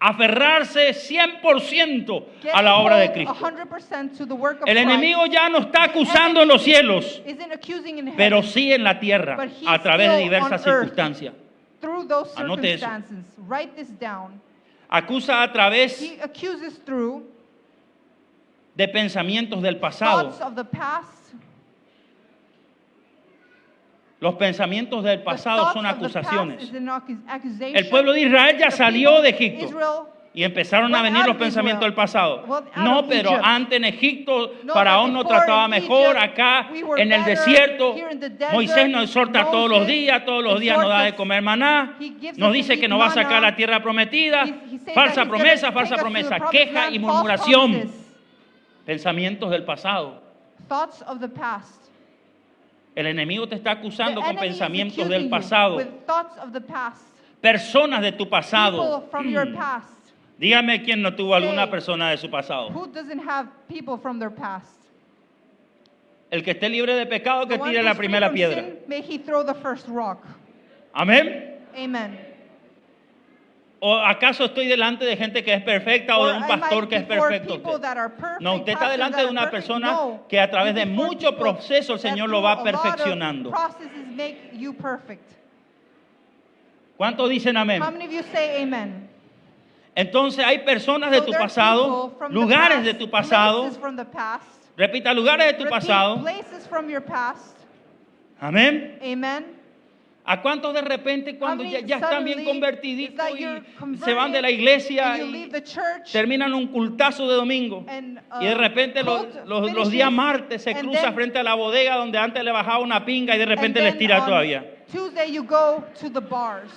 Aferrarse 100% Get a la obra de hold Cristo. 100% to the work of El Christ. enemigo ya no está acusando en los cielos, Isn't accusing in heaven, pero sí en la tierra, But he's a través de still diversas on earth. circunstancias. through those Anote eso. circumstances. Write this down. Acusa a través He accuses through de pensamientos del pasado. thoughts of the past. Los pensamientos del The pasado thoughts son of the past acusaciones. is an accusation. El pueblo de Israel ya The salió people de of Egipto Israel y empezaron a went venir out los of pensamientos Israel. del pasado. Went out No, of pero Egypt. antes en Egipto No, Faraón but nos before trataba in mejor. Egypt, Acá we were en el better. desierto Here in the desert, Moisés nos exhorta todos los días nos exhorts da de us. comer maná. He gives Nos us to dice eat que nos va a sacar manna. la tierra prometida. He says Falsa that he's promesa, gonna falsa take us to the promesa, promised queja land, y false murmuración. promises. Pensamientos del pasado. Thoughts of the past. El enemigo te está The acusando con enemy is pensamientos accusing del you pasado. with thoughts of the past. Personas de tu pasado. People from your past. Dígame quién no tuvo alguna Say, persona de su pasado. Who doesn't have people from their past? El que esté libre de pecado, que The one tire who's la free primera from piedra. sin, may he throw the first rock. Amén. Amen. ¿O acaso estoy delante de gente que es perfecta o Or de un am pastor I que es before perfecto? people Usted? that are perfect, No, usted está pastors delante that de are una perfect? persona No. que a través de You're before mucho people proceso el that Señor lo through va a lot of perfeccionando. processes make you perfect. ¿Cuántos dicen amén? How many of you say amen? Entonces hay personas de So tu there are pasado, people from the lugares past, de tu pasado, places from the past. repita, lugares de tu Repeat, pasado. places from your past. Amén. Amen. ¿A cuántos de repente cuando How many ya están bien suddenly convertiditos it's like you're y se van de la converted iglesia and you y leave the church terminan un cultazo de domingo? and, Y de repente cult los días finishes, martes se and cruza then- frente a la bodega donde antes le bajaba una pinga y de and repente les then tira on todavía. Tuesday you go to the bars.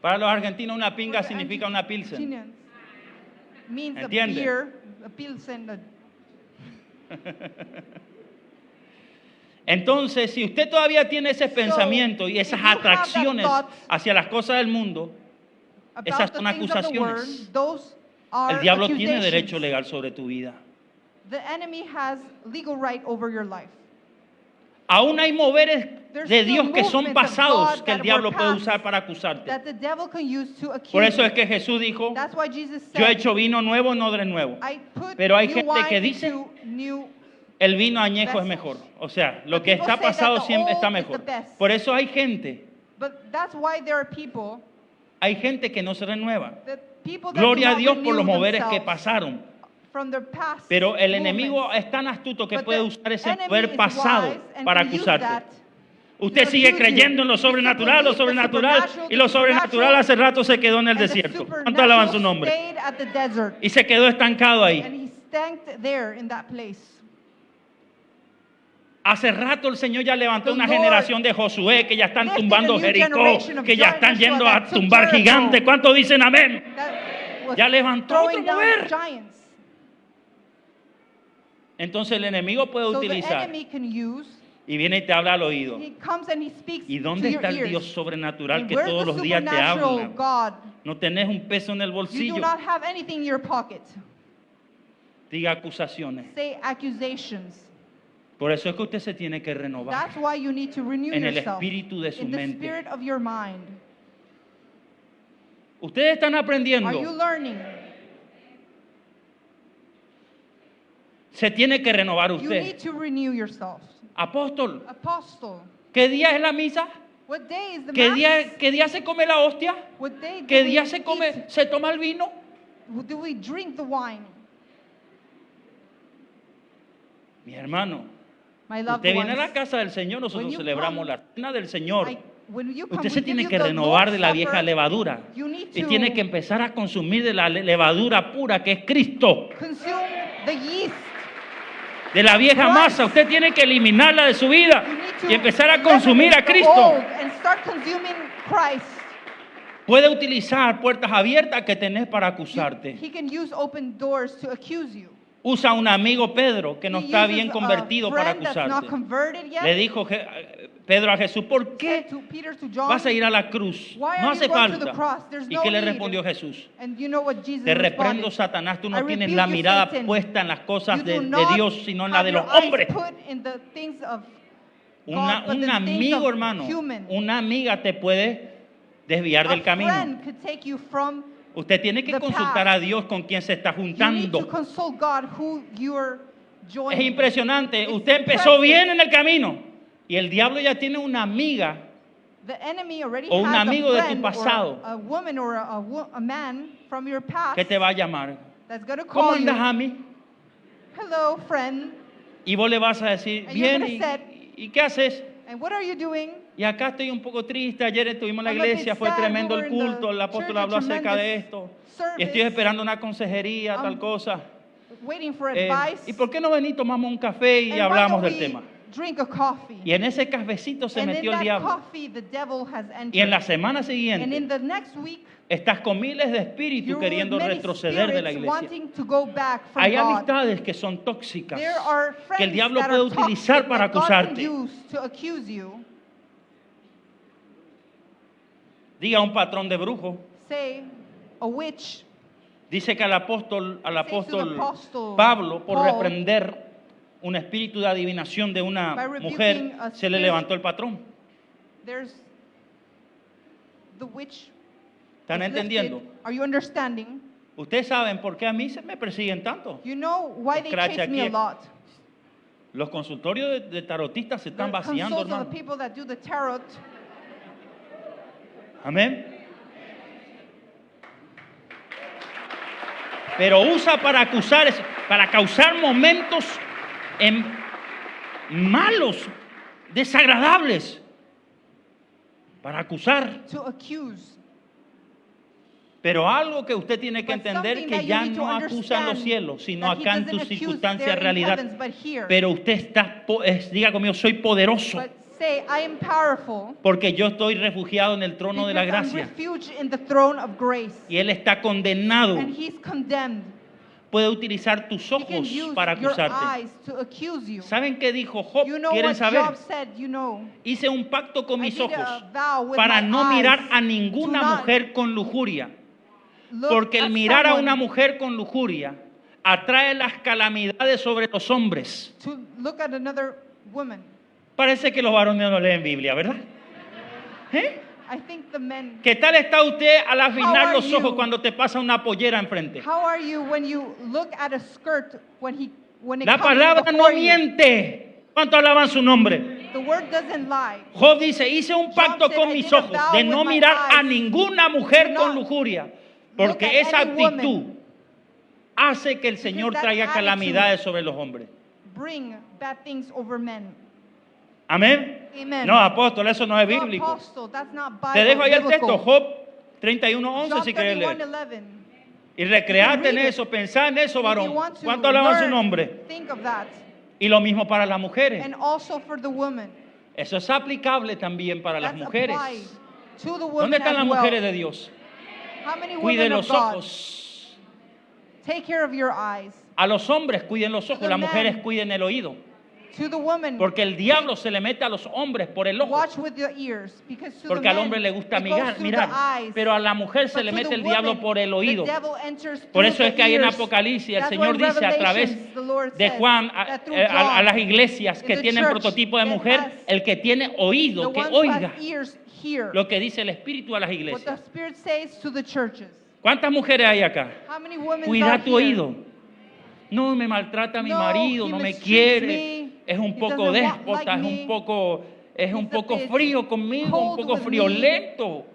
Para los argentinos una pinga For the significa una pilsen. Argentinians, means ¿Entiende? a beer, a pilsen, Entonces, si usted todavía tiene ese So, pensamiento y if esas you have that atracciones thoughts hacia las cosas del mundo, about esas the son things of the acusaciones. word, those are el diablo tiene accusations. derecho legal sobre tu vida. The enemy has legal right over your life. Aún hay moveres There's de still Dios que son movements of pasados God que el that diablo were puede past usar para acusarte. that the devil can use to accuse Por eso you. es que Jesús dijo, That's why Jesus said, yo he hecho vino nuevo, no de nuevo. I put Pero hay new gente wine que dice, into new. el vino añejo es vessels. mejor. O sea, lo But que people está say that pasado the siempre está old is mejor. the best. Por eso hay gente But that's why there are people que no se renueva. that people that Gloria do a not Dios por renew los moveres que themselves pasaron. from their past Pero el movements. enemigo es tan astuto que But puede the usar ese enemy poder is pasado wise and para can use acusarte. that Usted to sigue accuse you. creyendo en lo You still sobrenatural, believe lo the sobrenatural, supernatural, y lo the sobrenatural supernatural, hace rato se quedó en el and the desierto. ¿Cuánto alaban su supernatural nombre? stayed at the desert, Y se quedó estancado ahí. and he stank there in that place. Hace rato el Señor ya levantó The una Lord generación de Josué que ya están lifted tumbando a new Jericó, generation of que ya están Joshua yendo that a took tumbar Jericho. gigantes. ¿Cuántos dicen amén? That was Ya levantó otro throwing down mover. giants. Entonces el enemigo puede So the utilizar enemy can use. y viene y te habla al oído. He comes and he speaks ¿Y to dónde your está el ears. Dios sobrenatural And que where's todos the los días te supernatural habla? God? No tenés un peso en el You do bolsillo. not have anything in your pocket. Diga acusaciones. Say accusations. Por eso es que usted se tiene que renovar That's why you need to renew en el yourself espíritu de su in the mente. spirit of your mind. Ustedes están Are you aprendiendo. learning? Se tiene que renovar You need usted. to renew yourself. Apóstol, Apostle, ¿qué día es la misa? what day is the ¿Qué mass? día se come la hostia? What day do ¿Qué we día se toma el vino? do we drink the wine? Mi hermano, My loved usted viene a ones, la casa del Señor, nosotros when you celebramos come, la cena del Señor. when you come, Usted we se give tiene you que the renovar Lord's de la vieja Supper. levadura You need y to tiene que empezar a consumir de la levadura pura que es Cristo. consume the yeast. De la vieja Christ. masa, usted tiene que eliminarla de su vida You need to y empezar a consumir a eliminate the Cristo. old and start consuming Christ. Puede utilizar puertas abiertas que tenés para He acusarte. can use open doors to accuse you. Usa un amigo Pedro que no He está uses bien a convertido para friend that's not acusarte. converted yet. Le dijo Pedro a Jesús, ¿por Said qué to Peter, to John, vas a ir a la cruz? Why No are hace you going to the falta. cross? There's ¿Y no qué le need. respondió Jesús? And you know what Jesus Te reprendo, responded? Satanás, tú I no tienes rebuke la you, mirada Satan. puesta en las cosas You de do not Dios, sino en la have de your los eyes hombres. put in the things of Un God, but the things amigo, of hermano, human. una amiga te puede desviar del A camino. friend could take you from. Usted tiene que the consultar path. a Dios con quien se está You need juntando. to consult God who you're joining. Es impresionante. It's Usted empezó impressive. bien en el camino y el diablo ya tiene una amiga The enemy already o un has amigo a de tu friend pasado or a woman or a man from your past que te va a llamar. that's going to ¿Cómo call you. andas, Ami? Hello, friend. Y vos le vas a decir, And you're bien, gonna ¿y qué haces? And what are you doing? Y acá estoy un poco triste. Ayer estuvimos en la I'm a bit iglesia, fue sad. tremendo We el were in culto. the El apóstol church, a habló acerca de tremendous esto. service. Y estoy esperando una consejería, tal cosa. Waiting for Eh, advice. ¿Y por qué no venís, tomamos un café y And hablamos why del don't tema? we drink a coffee? Y en ese cafecito se And in metió el that diablo. coffee, the devil has entered. Y en la semana And in siguiente the next week, estás con miles de espíritus you're queriendo with many retroceder de la spirits iglesia. wanting to go back from Hay God. amistades que son tóxicas, There are friends que el diablo that puede are utilizar toxic para that God can acusarte. use to accuse you. Diga un patrón de brujo. Say, a witch. Dice que al apóstol apostle Pablo, por Paul, reprender un espíritu de adivinación de una by rebuking mujer, a se le spirit- levantó el patrón. There's the witch. ¿Están is entendiendo? lifted. Are you understanding? Ustedes saben por qué a mí se me persiguen tanto. You know why they Scratch chase me a aquí. lot. Los consultorios de tarotistas se The están vaciando, consults of hermano. the people that do the tarot. Amén. Pero usa para acusar, para causar momentos malos, desagradables, para acusar. To accuse. Pero algo que usted tiene que But entender something que that you ya need to no acusa en los understand, cielos, sino that he acá en doesn't tus accuse circunstancias there in realidad. heavens, but here. Pero usted está, diga conmigo, soy poderoso, But say, I am powerful. porque yo estoy refugiado en el trono de la Because I'm gracia. refuge in the throne of grace. Y él está condenado. And he's condemned. Puede utilizar tus He can ojos use para your acusarte. eyes to accuse you. ¿Saben qué dijo Job? You know ¿Quieren what saber? Job said, you know. Hice un pacto con I mis did ojos a vow with para my no eyes mirar a to ninguna not mujer con lujuria. look Porque el at mirar a someone, una mujer con lujuria atrae las calamidades sobre los hombres. to look at another woman. Parece que los varones no leen Biblia, ¿verdad? ¿Eh? I think the men. ¿Qué tal está usted al How afinar are los ojos you? cuando te pasa una pollera enfrente? How are you when you look at a skirt when it La comes palabra no before you? miente. ¿Cuánto alaban su nombre? The word doesn't lie. Job dice, hice un pacto said, con "I mis did a ojos vow de with no my mirar a eyes ninguna mujer to con not lujuria. Porque at esa any woman, actitud hace que el Señor that traiga attitude calamidades sobre los hombres. bring bad things over men. Amén. Amen. No, apóstol, eso no es No, bíblico. apostle, that's not Bible, Te dejo ahí el texto, biblical. Job 31:11 Job si quieres leer. 31:11. Y recreate en read it. eso, pensá en eso, If you varón. want to ¿Cuánto alaban su learn, nombre? think of that. Y lo mismo para las mujeres. And also for the woman. Eso es aplicable también para las That's mujeres. applied to the woman ¿Dónde están as las well. mujeres de Dios? How many Cuiden women los of God? ojos. Take care of your eyes. A los hombres cuiden los ojos, the las mujeres men. cuiden el oído. To the woman, Porque el diablo se le mete a los hombres por el ojo. watch with your ears. Because to Porque the al men, hombre le gusta it goes mirar, through mirar. the eyes. Pero a la mujer se But le to mete the el diablo woman, por el oído. the devil enters Por through eso es the que ahí en ears. Apocalipsis el That's Señor why dice a través Revelations, the Lord de says Juan that through a John, las iglesias que in the tienen church prototipo de that mujer, has el que tiene the oído, que ones who oiga have ears hear lo que dice el Espíritu a las what the iglesias. Spirit says to the churches. ¿Cuántas mujeres hay acá? How many women Cuida are tu here? oído. No, me maltrata mi No, marido, he no me mistreats quiere, me, es un he poco doesn't want déspota, like me, es he's un a poco bit frío conmigo, un cold poco with me. friolento.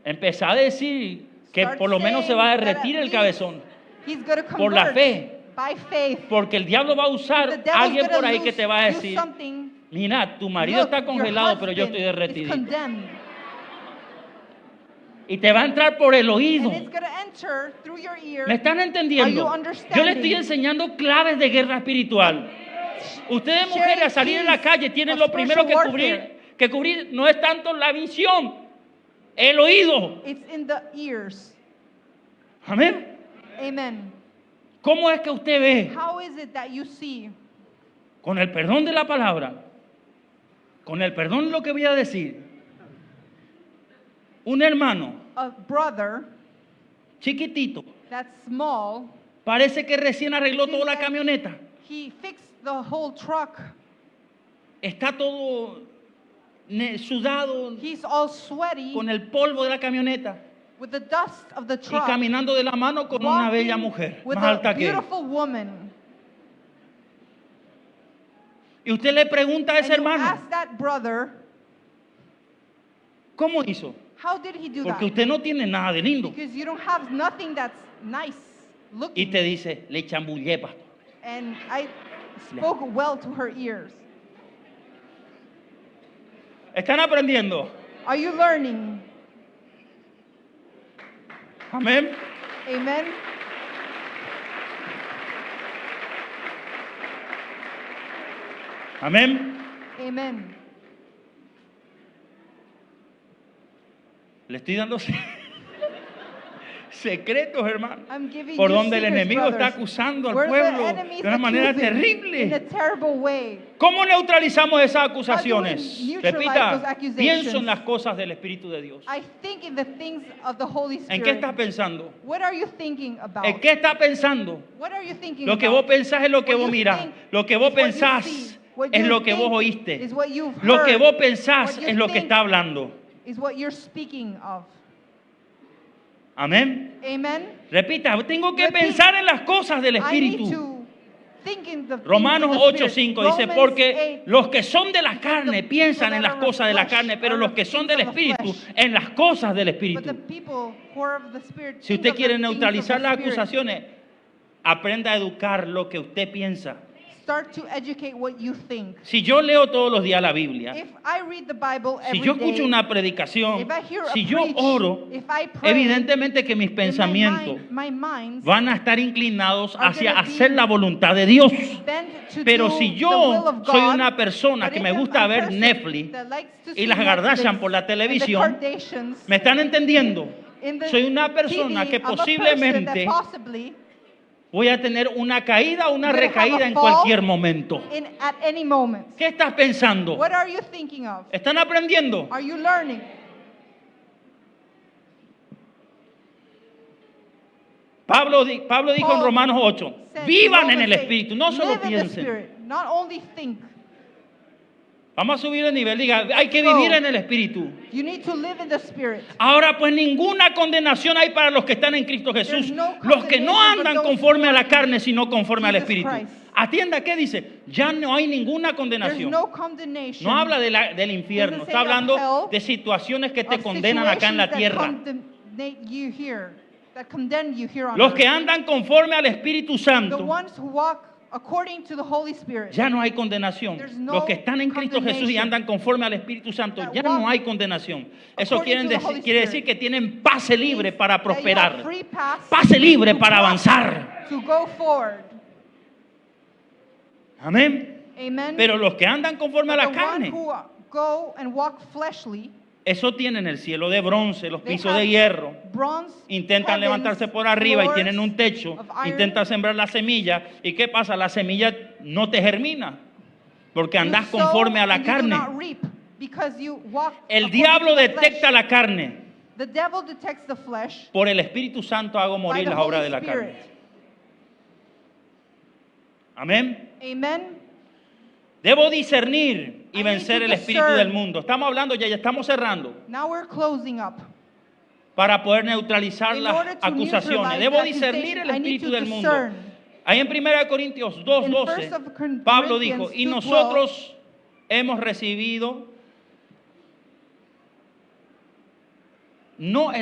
Empezá a decir que Start por lo menos se saying va a that derretir at el least cabezón. He's going to Por la convert fe. by faith. Porque el diablo va a The usar devil's a alguien gonna por ahí que te va a do decir, something. mira, tu marido Look, está your congelado, pero yo husband estoy is derretido. condemned. Y te va a entrar por el oído. And it's going to enter through your ear. ¿Me están Are entendiendo? you Yo le understanding? estoy enseñando claves de guerra espiritual. Ustedes mujeres a salir en la calle tienen lo primero que cubrir no es tanto la visión, el oído. It's in the ears. Amén. Amen. ¿Cómo es que usted ve? How is it that you see? Con el perdón de la palabra, con el perdón de lo que voy a decir, un hermano A brother chiquitito, that's small, parece que recién arregló toda la Seems like camioneta, he fixed the whole truck. está todo sudado He's all sweaty con el polvo de la camioneta with the dust of the y truck. caminando de la mano con una walking bella mujer with más a alta que él. beautiful woman. Y usted le pregunta a ese And you hermano, ask that brother, ¿cómo hizo? how did he do Porque that? usted no tiene nada de lindo. Because you don't have nothing that's nice Y looking. te dice, le chambullé, pastor. And I spoke well to her ears. ¿Están aprendiendo? Are you learning? Amén. Amen. Amén. Amen. Le estoy dando secretos, hermano. I'm giving Por you donde el secrets, enemigo está brothers. acusando al Where the pueblo enemy is de una manera accusing in a terrible. terrible way. ¿Cómo neutralizamos esas acusaciones? neutralize those Repita, accusations? pienso en las cosas del Espíritu de Dios. I think in the things of the Holy ¿En Spirit. qué estás pensando? What are you thinking about? ¿En qué estás pensando? What are you thinking Lo que about? vos pensás es lo que What vos you mirás. think Lo que vos is what you pensás see. What es you lo que vos think oíste. is what you've Lo que heard. vos pensás What you es lo que think está hablando. is what you're speaking of. Amén. Amen. Repita, tengo que Repeat. pensar en las cosas del I need Espíritu. to think in the Romanos things of the 8:5 Spirit. dice, Romans porque 8, los que son de la carne the piensan people en that las are of cosas de la flesh carne, pero are los of que son things del of the Espíritu, flesh. en las cosas del But the Espíritu. people who are of the Spirit Si think usted of quiere the things of neutralizar the las Spirit. acusaciones, aprenda a educar lo que usted piensa. Start to educate what you think. Si yo leo todos los días la Biblia, If I read the Bible every si yo escucho day, una predicación, if I hear a si yo preach, oro, if I pray, evidentemente que mis then pensamientos my minds van a estar inclinados are hacia gonna be hacer la voluntad de Dios. bent to Pero do si the yo will of soy God, una persona but que if me I'm gusta a ver person Netflix that likes to y see las Netflix Kardashian por la and the televisión, Kardashians ¿me están entendiendo? in the Soy una persona TV, que I'm a person posiblemente that possibly voy a tener una caída o una gonna have recaída a en fall cualquier momento. at any moment. ¿Qué estás pensando? What are you thinking of? ¿Están aprendiendo? Are you learning? Pablo dijo en Paul Romanos 8, said, vivan en Romans el 8, Espíritu, no solo live in the piensen. Spirit, not only think. Vamos a subir el nivel. Diga, hay que So, vivir en el Espíritu. You need to live in the Spirit. Ahora pues ninguna condenación hay para los que están en Cristo Jesús. There's no Los que no condemnation for andan those conforme who a la are in carne, sino conforme al Jesus Espíritu. Christ. Atienda, ¿qué dice? Ya no hay ninguna There's condenación. no condemnation. No habla del infierno, Doesn't está say of hablando hell, de situaciones que te of condenan acá en la situations tierra. that condemnate you here, that condemn you here on Los earth. que andan conforme al Espíritu The Santo, ones who walk according to the Holy Spirit. ya no hay condenación. There's no Los que están en Cristo Jesús y condemnation. andan conforme al Espíritu Santo, That ya walk no hay condenación. Eso according to the Holy quiere Spirit. decir que tienen pase libre para That you have prosperar, free pass pase libre to para prosper, avanzar. to go forward. Amén. Amen. Pero los que andan conforme a But la the one carne, who go and walk fleshly, eso tienen el cielo de bronce, los they pisos have de hierro. bronze, Intentan heavens, levantarse por arriba y floors tienen un techo, of iron. intentan sembrar la semilla. ¿Y qué pasa? La semilla no te germina porque You andás sow conforme a la and you do carne. not reap because you walk El according diablo to the detecta flesh. la carne. The devil detects the flesh. Por el Espíritu Santo hago By morir the las obras Holy de la Spirit. carne. Amén. Amen. Debo discernir y I vencer need el to espíritu discern. del mundo. Estamos hablando, ya estamos cerrando. Now we're closing up. Para poder neutralizar In las order to acusaciones. neutralize Debo the discernir el accusation, I need espíritu to del mundo. discern. Ahí en 1 Corintios 2:12, In 1 Corinthians Pablo dijo, y 2:12, nosotros hemos recibido no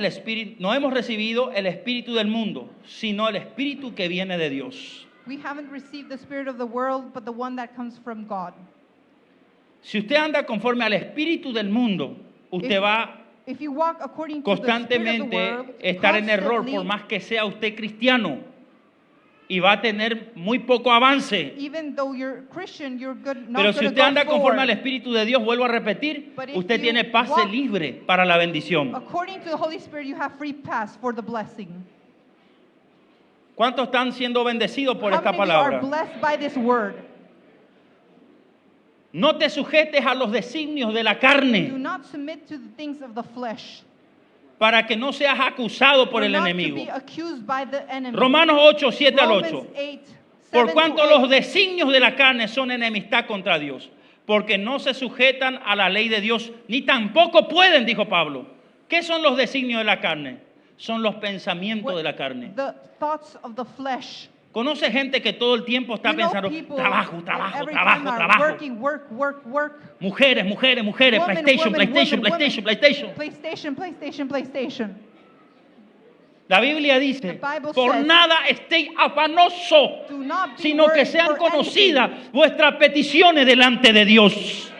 hemos recibido el espíritu del mundo, sino el espíritu que viene de Dios. We haven't received the spirit of the world, but the one that comes from God. Si usted anda conforme al espíritu del mundo, usted va If you walk according to the spirit of the constantemente world, estar en error, constantly, por más que sea usted cristiano, y va a tener muy poco avance. even though you're Christian, you're good, not Pero si gonna usted go anda conforme al forward. Espíritu de Dios, vuelvo a repetir, But if usted you tiene pase walk- libre para la bendición. According to the Holy Spirit, you have free pass for the blessing. ¿Cuántos están siendo bendecidos por How esta many of you are palabra? blessed by this word? No te sujetes a los designios de la Do carne not submit to the things of the flesh. para que no seas acusado por or el not enemigo. to be accused by the enemy. Romanos 8, 7 al Romans 8. 8, Por 7 cuanto to los 8. designios de la carne son enemistad contra Dios, porque no se sujetan a la ley de Dios, ni tampoco pueden, dijo Pablo. ¿Qué son los designios de la carne? Son los pensamientos de la carne. The thoughts of the flesh. Conoce gente que todo el tiempo está You know pensando, people trabajo, that trabajo, every trabajo, time are trabajo. Working, work. Mujeres, mujeres, mujeres, Woman, PlayStation, woman, PlayStation, woman, PlayStation, woman. PlayStation. PlayStation. La Biblia The dice, Bible por says, nada estéis afanoso, Do not be sino que worried sean for conocidas anything. vuestras peticiones delante de Dios.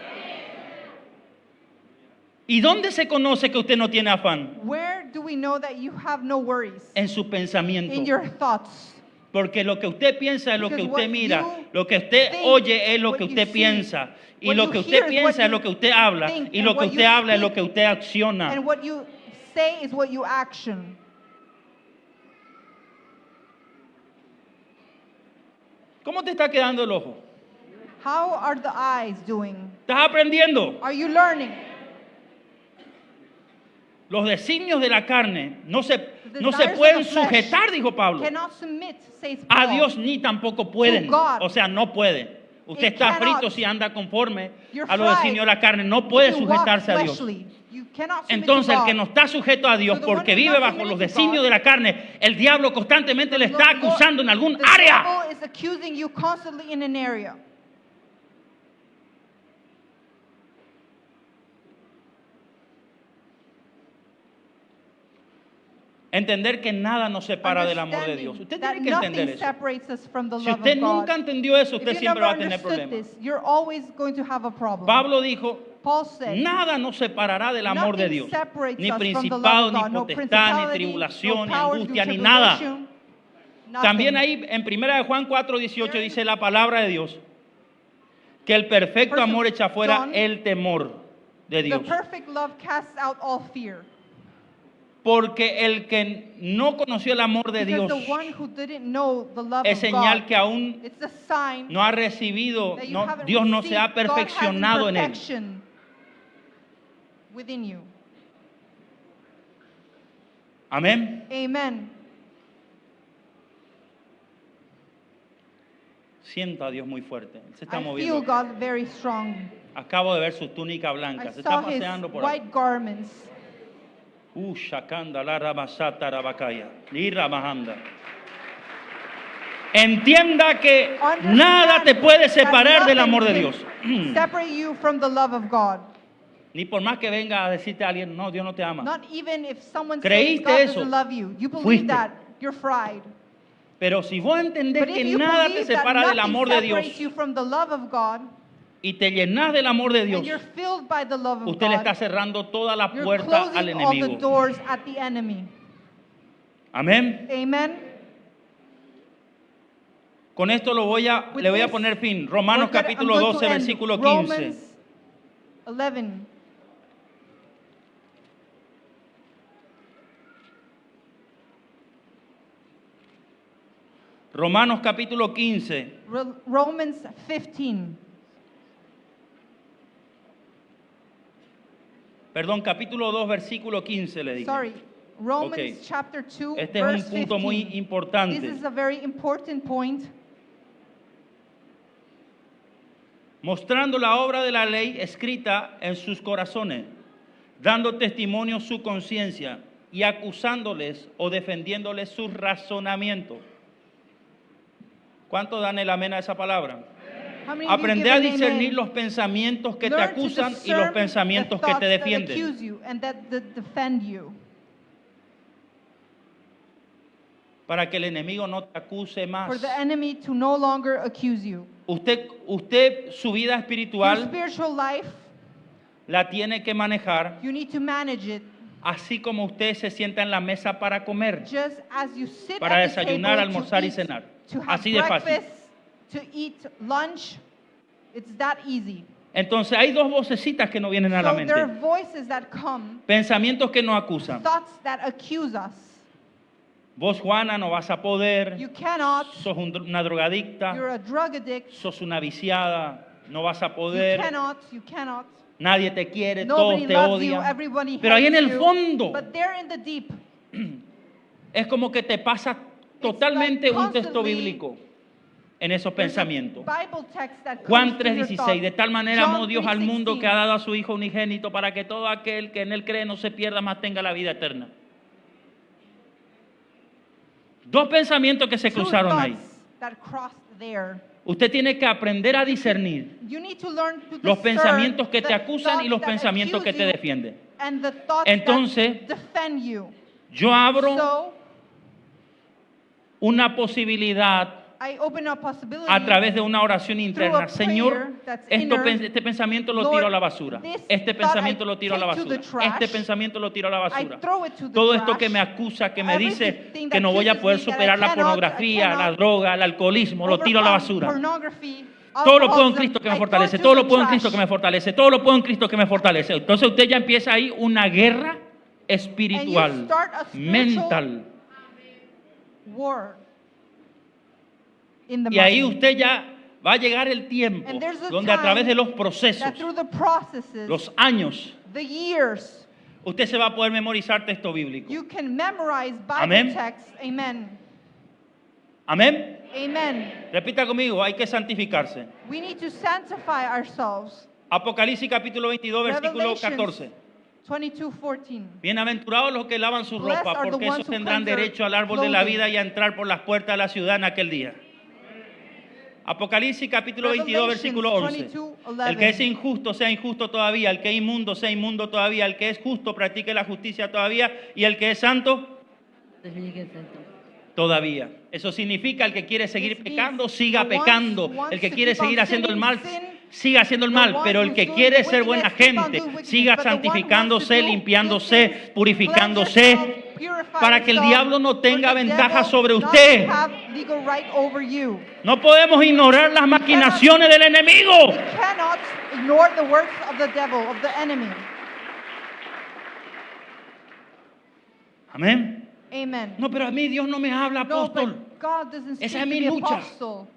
¿Y dónde se conoce que usted no tiene afán? Where do we know that you have no worries? En su pensamiento. In your thoughts. Porque lo que usted piensa es lo que Because usted what mira, you lo que usted think, oye es lo what que you usted see, piensa, y what lo you que usted hear is piensa what es lo you que usted habla, think, y and lo que what usted you habla es lo speak, que usted acciona. And what you say is what you action. ¿Cómo te está quedando el ojo? How are the eyes doing? ¿Estás aprendiendo? Are you learning? Los designios de la carne no se desires of pueden the flesh sujetar, dijo Pablo, Cannot submit, says a Paul. Dios ni tampoco pueden. God. O sea, no puede. Usted It está cannot. frito si anda conforme You're a los fried designios de la carne. No puede if you walk sujetarse a Dios. fleshly. You cannot submit Entonces, to el que God. no está sujeto a Dios So the one porque who's vive not bajo los submitted to designios God, de la carne, el diablo constantemente le está Lord, acusando en algún the área. devil is accusing you constantly in an area. Entender que nada nos separa del amor de Dios. Usted That tiene que entender nothing eso. separates us from the Si love usted of God. nunca entendió eso, If usted you siempre never va a tener understood problemas. this, you're always going to have a problem. Pablo dijo, Paul said, nada nos separará del amor de nothing Dios. separates Ni us from the principado, love ni of God. No potestad, ni principality, tribulación, no ni powers, angustia, no ni nada. tribulation, nothing. También ahí en 1 Juan 4:18 dice la palabra de Dios que el perfecto First amor echa fuera John, el temor de The Dios. perfect love casts out all fear. Porque el que no conoció el amor de Because Dios the one who didn't know the love es of señal God, que aún it's a sign no ha recibido, that you no, haven't Dios no se ha received God's perfeccionado en él. perfection within you. Amén. Amen. Siento a Dios muy fuerte. Él se está I feel moviendo. God very strong. Acabo de ver su túnica blanca. I Se saw está his paseando por ahí. white garments. Shakanda la rabasata rabakaya. Ni rabahanda. Entienda que Understand nada te puede that separar del nothing amor de can Dios. separate you from the love of God. Ni por más que venga a decirte a alguien, no, Dios no te ama. Not even if someone ¿Creíste says God eso? doesn't love you. You believe Fuiste. that, you're fried. Pero si vos entendés But if que you nada te believe that separa del nothing amor de Dios separates you from the love of God, y te llenas del amor de Dios, and you're filled by the love of usted le God, está cerrando toda la you're puerta al closing all the enemigo. doors at the enemy. Amén. Amen. Con esto le voy a this, poner fin. Romanos I'm capítulo going to 12, end. versículo 15. Romans 11. Romanos capítulo 15. Romans 15. Perdón, capítulo 2, versículo 15 le dije. Sorry. Romans Okay. chapter 2, Este es verse un punto 15. muy This importante. is a very important point. Mostrando la obra de la ley escrita en sus corazones, dando testimonio su conciencia y acusándoles o defendiéndoles sus razonamientos. ¿Cuántos dan el amén a esa palabra? How many of you Aprende give a an discernir amen? los pensamientos que te Learn to acusan y los discern pensamientos the que thoughts te that defienden. accuse you and that defend you. Para que el enemigo no te acuse For más. the enemy to no longer accuse you. Usted su vida Your espiritual spiritual life, la tiene que manejar you need to manage it así como usted se sienta en la mesa para comer. just as you sit Para at the desayunar, table almorzar y to eat, cenar. to have Así de fácil. breakfast, to eat lunch. It's that easy. Entonces hay dos vocecitas que nos vienen a la So there are mente. voices that come, Pensamientos que nos acusan. thoughts that accuse us. Vos, Juana, no vas a poder. You cannot. Sos una drogadicta. You're a drug addict. Sos una viciada. No vas a You poder. cannot. You cannot. Nadie te quiere. Nobody Todos te loves you. odian. Everybody Pero ahí en hates el you. fondo But there in the deep, es como que te pasa totalmente un texto constantly bíblico en esos there's a pensamientos. Bible text that Juan comes to your 3:16, de thoughts. tal manera John amó Dios al mundo que ha 3:16. dado a su Hijo unigénito para que todo aquel que en él cree no se pierda, más tenga la vida eterna. Dos pensamientos que se Two cruzaron ahí. thoughts that crossed there. Usted tiene que aprender a discernir You need to learn to los discern pensamientos que the te acusan y los thoughts that pensamientos que accuse te you defienden. and the thoughts Entonces, that defend you. Yo abro So una posibilidad I open a possibility a través de una oración interna. prayer Señor, that's este pensamiento lo tiro a la basura. Lord, Este this thought pensamiento I lo tiro a la take to the basura. Este trash. pensamiento lo tiro a la basura. I throw it to the Todo esto trash. que me acusa, que me dice Everything que that no voy a accuses poder me that I superar la cannot, pornografía, I la cannot droga, el alcoholismo, lo tiro a la overcome basura. pornography, Todo lo puedo en alcoholism, Cristo que me I fortalece. throw it Todo to lo the puedo en Cristo trash. que me fortalece. Todo lo puedo en Cristo que me fortalece. Entonces usted ya empieza ahí una guerra And you espiritual, start a spiritual mental. war in the Y ahí mind. usted ya va a llegar el tiempo And there's a donde a time través de los procesos, That through the processes, los años, the years, usted se va a poder memorizar texto bíblico. you can memorize Bible Amén. texts. Amen. Amén. Amen. Repita conmigo, hay que santificarse. We need to sanctify ourselves. Apocalipsis capítulo 22, versículo Revelations 14. 22:14. Bienaventurados los que lavan su Blessed ropa, are the porque ones esos who tendrán cleanse their derecho al árbol de la clothing. vida y a entrar por las puertas de la ciudad en aquel día. Apocalipsis capítulo 22, versículo 11. 22:11. El que es injusto sea injusto todavía, el que es inmundo sea inmundo todavía, el que es justo practique la justicia todavía y el que es santo todavía. Eso significa el que quiere seguir This means pecando, siga the ones pecando. who wants El que to quiere keep on seguir haciendo el sinning, mal, sin. siga haciendo el The mal. one Pero el who's que doing quiere ser wickedness, buena keep on gente, doing wickedness. siga But the one who wants to santificándose, do limpiándose, good things, purificándose, cleanse yourself, purify para que el yourself, diablo no for tenga the ventaja devil sobre not usted. to have legal right over you. No podemos ignorar las maquinaciones del enemigo. We cannot ignore the works of the devil, of the enemy. Amén. Amen. No, pero a mí Dios no me habla, No, apóstol. but God doesn't speak Esa es to mi the lucha. apostle.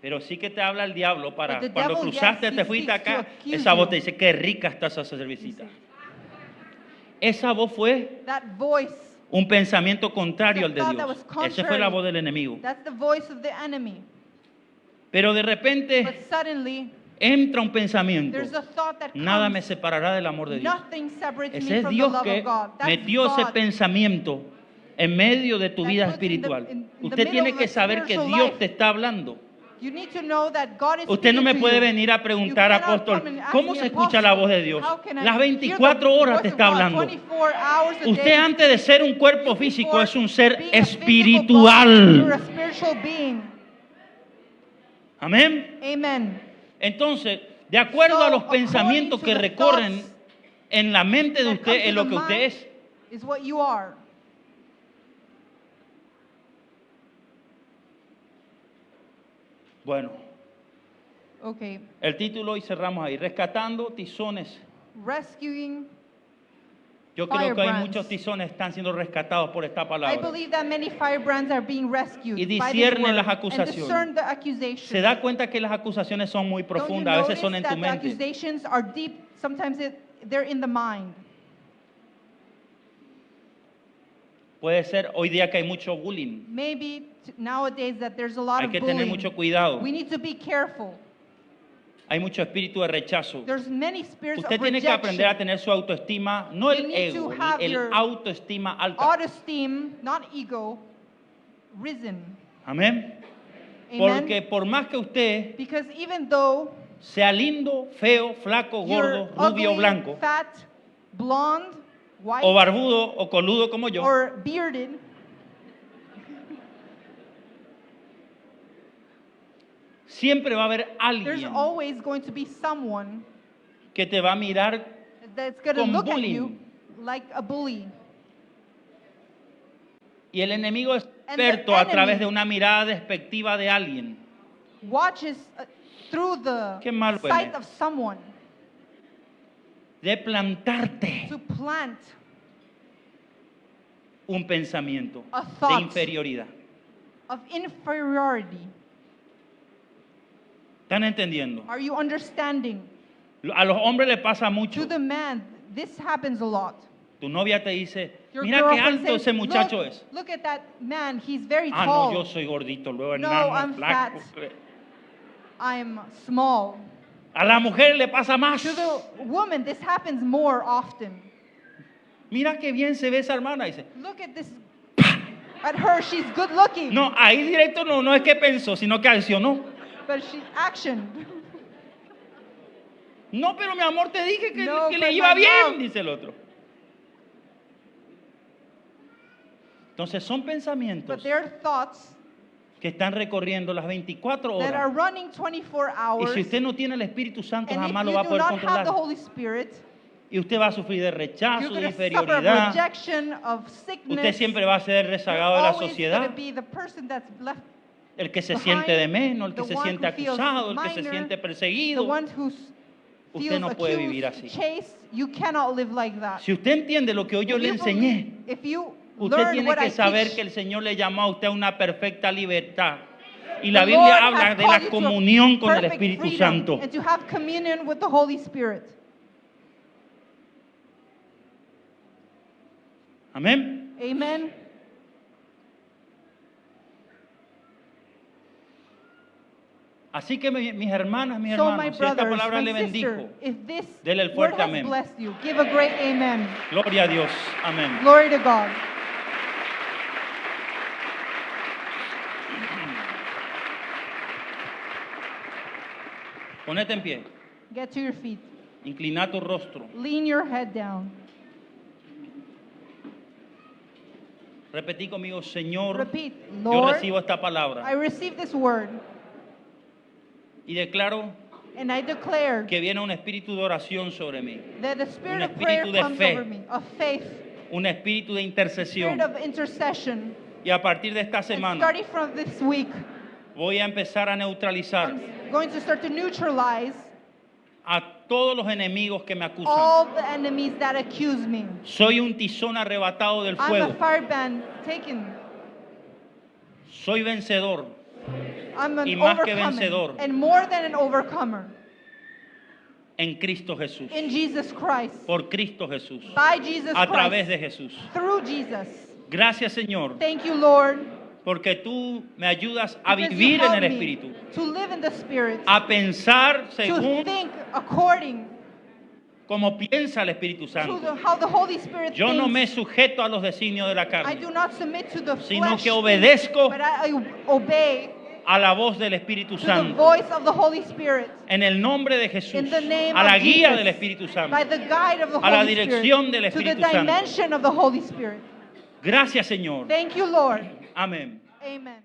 Pero sí que te habla el diablo para But the cuando devil, cruzaste, yes, te he fuiste speaks to acá, accuse esa voz you. te dice, qué rica está esa cervecita. Esa voz fue That voice, un pensamiento contrario al de That thought Dios. that was Esa fue la contrary. voz del enemigo. that's the voice of the enemy. Pero de repente But suddenly, entra un pensamiento, there's a thought that nada me comes. separará del amor de Dios. Nothing separates Ese me es from Dios the love que of God. That's metió ese God pensamiento en medio de tu that vida puts in the- espiritual. in the Usted middle tiene of que a saber que spiritual Dios life. te está hablando. You need to know that God is Usted no speaking me to puede you. venir a preguntar, You cannot apóstol, come and ask ¿cómo me, se escucha la "Apostle, voz de Dios? how can I Las hear the 24 horas voice te of está God hablando. 24 hours a Usted day?" antes de ser un cuerpo You físico before es un ser being a physical body, you're a espiritual. spiritual being. Amén. Amen. Entonces, de acuerdo a los according pensamientos to que the recorren thoughts en la mente de that come usted, to es lo the que usted mind es. is what you are. Bueno, Okay. el título y cerramos ahí, rescatando tizones. Rescuing. Yo creo que hay Firebrands. muchos tizones que están siendo rescatados por esta I palabra. believe that many firebrands are being rescued Y by this discierne word las and acusaciones. discern the accusations. Se da cuenta que las acusaciones son muy Don't you profundas, a veces notice son en that tu the mente. accusations are deep? Sometimes they're in the mind. Puede ser hoy día que hay mucho bullying. Maybe nowadays that there's a lot Hay of que tener bullying. mucho cuidado. We need to be careful. Hay mucho espíritu de rechazo. There's many spirits Usted of tiene que aprender a rejection. tener su autoestima, no You el need ego, to have el your autoestima alta. Autoesteem, not ego, risen. Amén. Amen. Porque por más que usted Because even though sea lindo, feo, flaco, you're gordo, rubio o ugly, blanco, fat, blonde, white, o barbudo o coludo como yo, or bearded, siempre va a haber there's alguien always going to be someone que te va a mirar that's going to con look at bullying. you like a bully. Y el enemigo es And the experto a enemy través de una mirada despectiva de alguien. Watches through the Qué mal sight huele. of someone De plantarte to plant un pensamiento A de thought. inferioridad. of inferiority. ¿Están entendiendo? Are you understanding? A los hombres les pasa mucho. To the man, this happens a lot. Tu novia te dice, Your mira qué girlfriend alto says, ese muchacho look, es. look at that man, he's very Ah, tall. no, yo soy gordito, luego No, enano, I'm flaco. I'm small. A la mujer le pasa más. To the woman, this happens more often. Mira qué bien se ve esa hermana, dice. Look at this. At her, she's good looking. No, ahí directo no es que pensó, sino que accionó. But she action. No, pero mi amor, te dije que, No, que but le iba my bien, love. dice el otro. Entonces son But pensamientos their thoughts que están recorriendo las 24 that are horas. running 24 Y hours. si usted no tiene el Espíritu Santo, And if jamás lo you va a do poder not have the controlar. Holy Spirit, Y usted va a sufrir de you're rechazo, de going to suffer inferioridad. rejection of sickness. Usted siempre va a ser You're rezagado de la always sociedad. going to be the person that's left, El que se behind, siente de menos, el que the se one siente who feels acusado, el que se minor, siente the perseguido. one who Usted feels no puede vivir accused, así. chased. You cannot live like that. Si usted entiende lo que hoy yo If le you enseñé, believe- if you usted learn tiene what que I saber teach, que el Señor le llamó a usted a una perfecta libertad. Y la the Biblia Lord habla has de called la you to a comunión con el perfect Espíritu freedom Santo. and to have communion with the Holy Spirit. Amén. Amen. Así que mis hermanas, mis So my hermanos, si esta brothers, palabra my le bendijo, sister, if this dele el word fuerte has amén. blessed you, give a great amen. gloria a Dios. Amén. Glory to God. Ponete en pie. Get to your feet. Inclina tu rostro. Lean your head down. Repetí conmigo, Señor, Repeat, yo Lord, recibo esta I palabra receive this word y declaro and I declare que viene un espíritu de oración sobre mí, that the spirit un of prayer espíritu de comes fe. over me, of faith, un espíritu de spirit intercesión. of intercession. Y a partir de esta And semana starting from this week, voy a empezar a neutralizar I'm going to start to neutralize a todos los enemigos que me acusan. all the enemies that accuse me. Soy un tizón arrebatado del I'm a fuego. firebrand taken. Soy vencedor I'm an Y más que overcomer. vencedor. And more than an overcomer. en Cristo Jesús. In Jesus Christ. Por Cristo Jesús. By Jesus A través Christ. de Jesús. Through Jesus. Gracias, Señor, Thank you, Lord, Porque tú me ayudas a Because you vivir en help el me Espíritu, to live in the Spirit, a pensar to según think according como piensa el Espíritu to Santo. how the Holy Spirit Yo no me thinks. sujeto a los designios de la I carne, do not submit to the sino flesh, que obedezco but I obey a la voz del Espíritu to the Santo. voice of the Holy Spirit. En el nombre de Jesús, In the name a la of guía Jesus, del Espíritu Santo. by the guide of the A la Holy dirección Spirit, del to the Espíritu Santo. dimension of the Holy Spirit. Gracias, Señor. Thank you, Lord. Amén. Amen.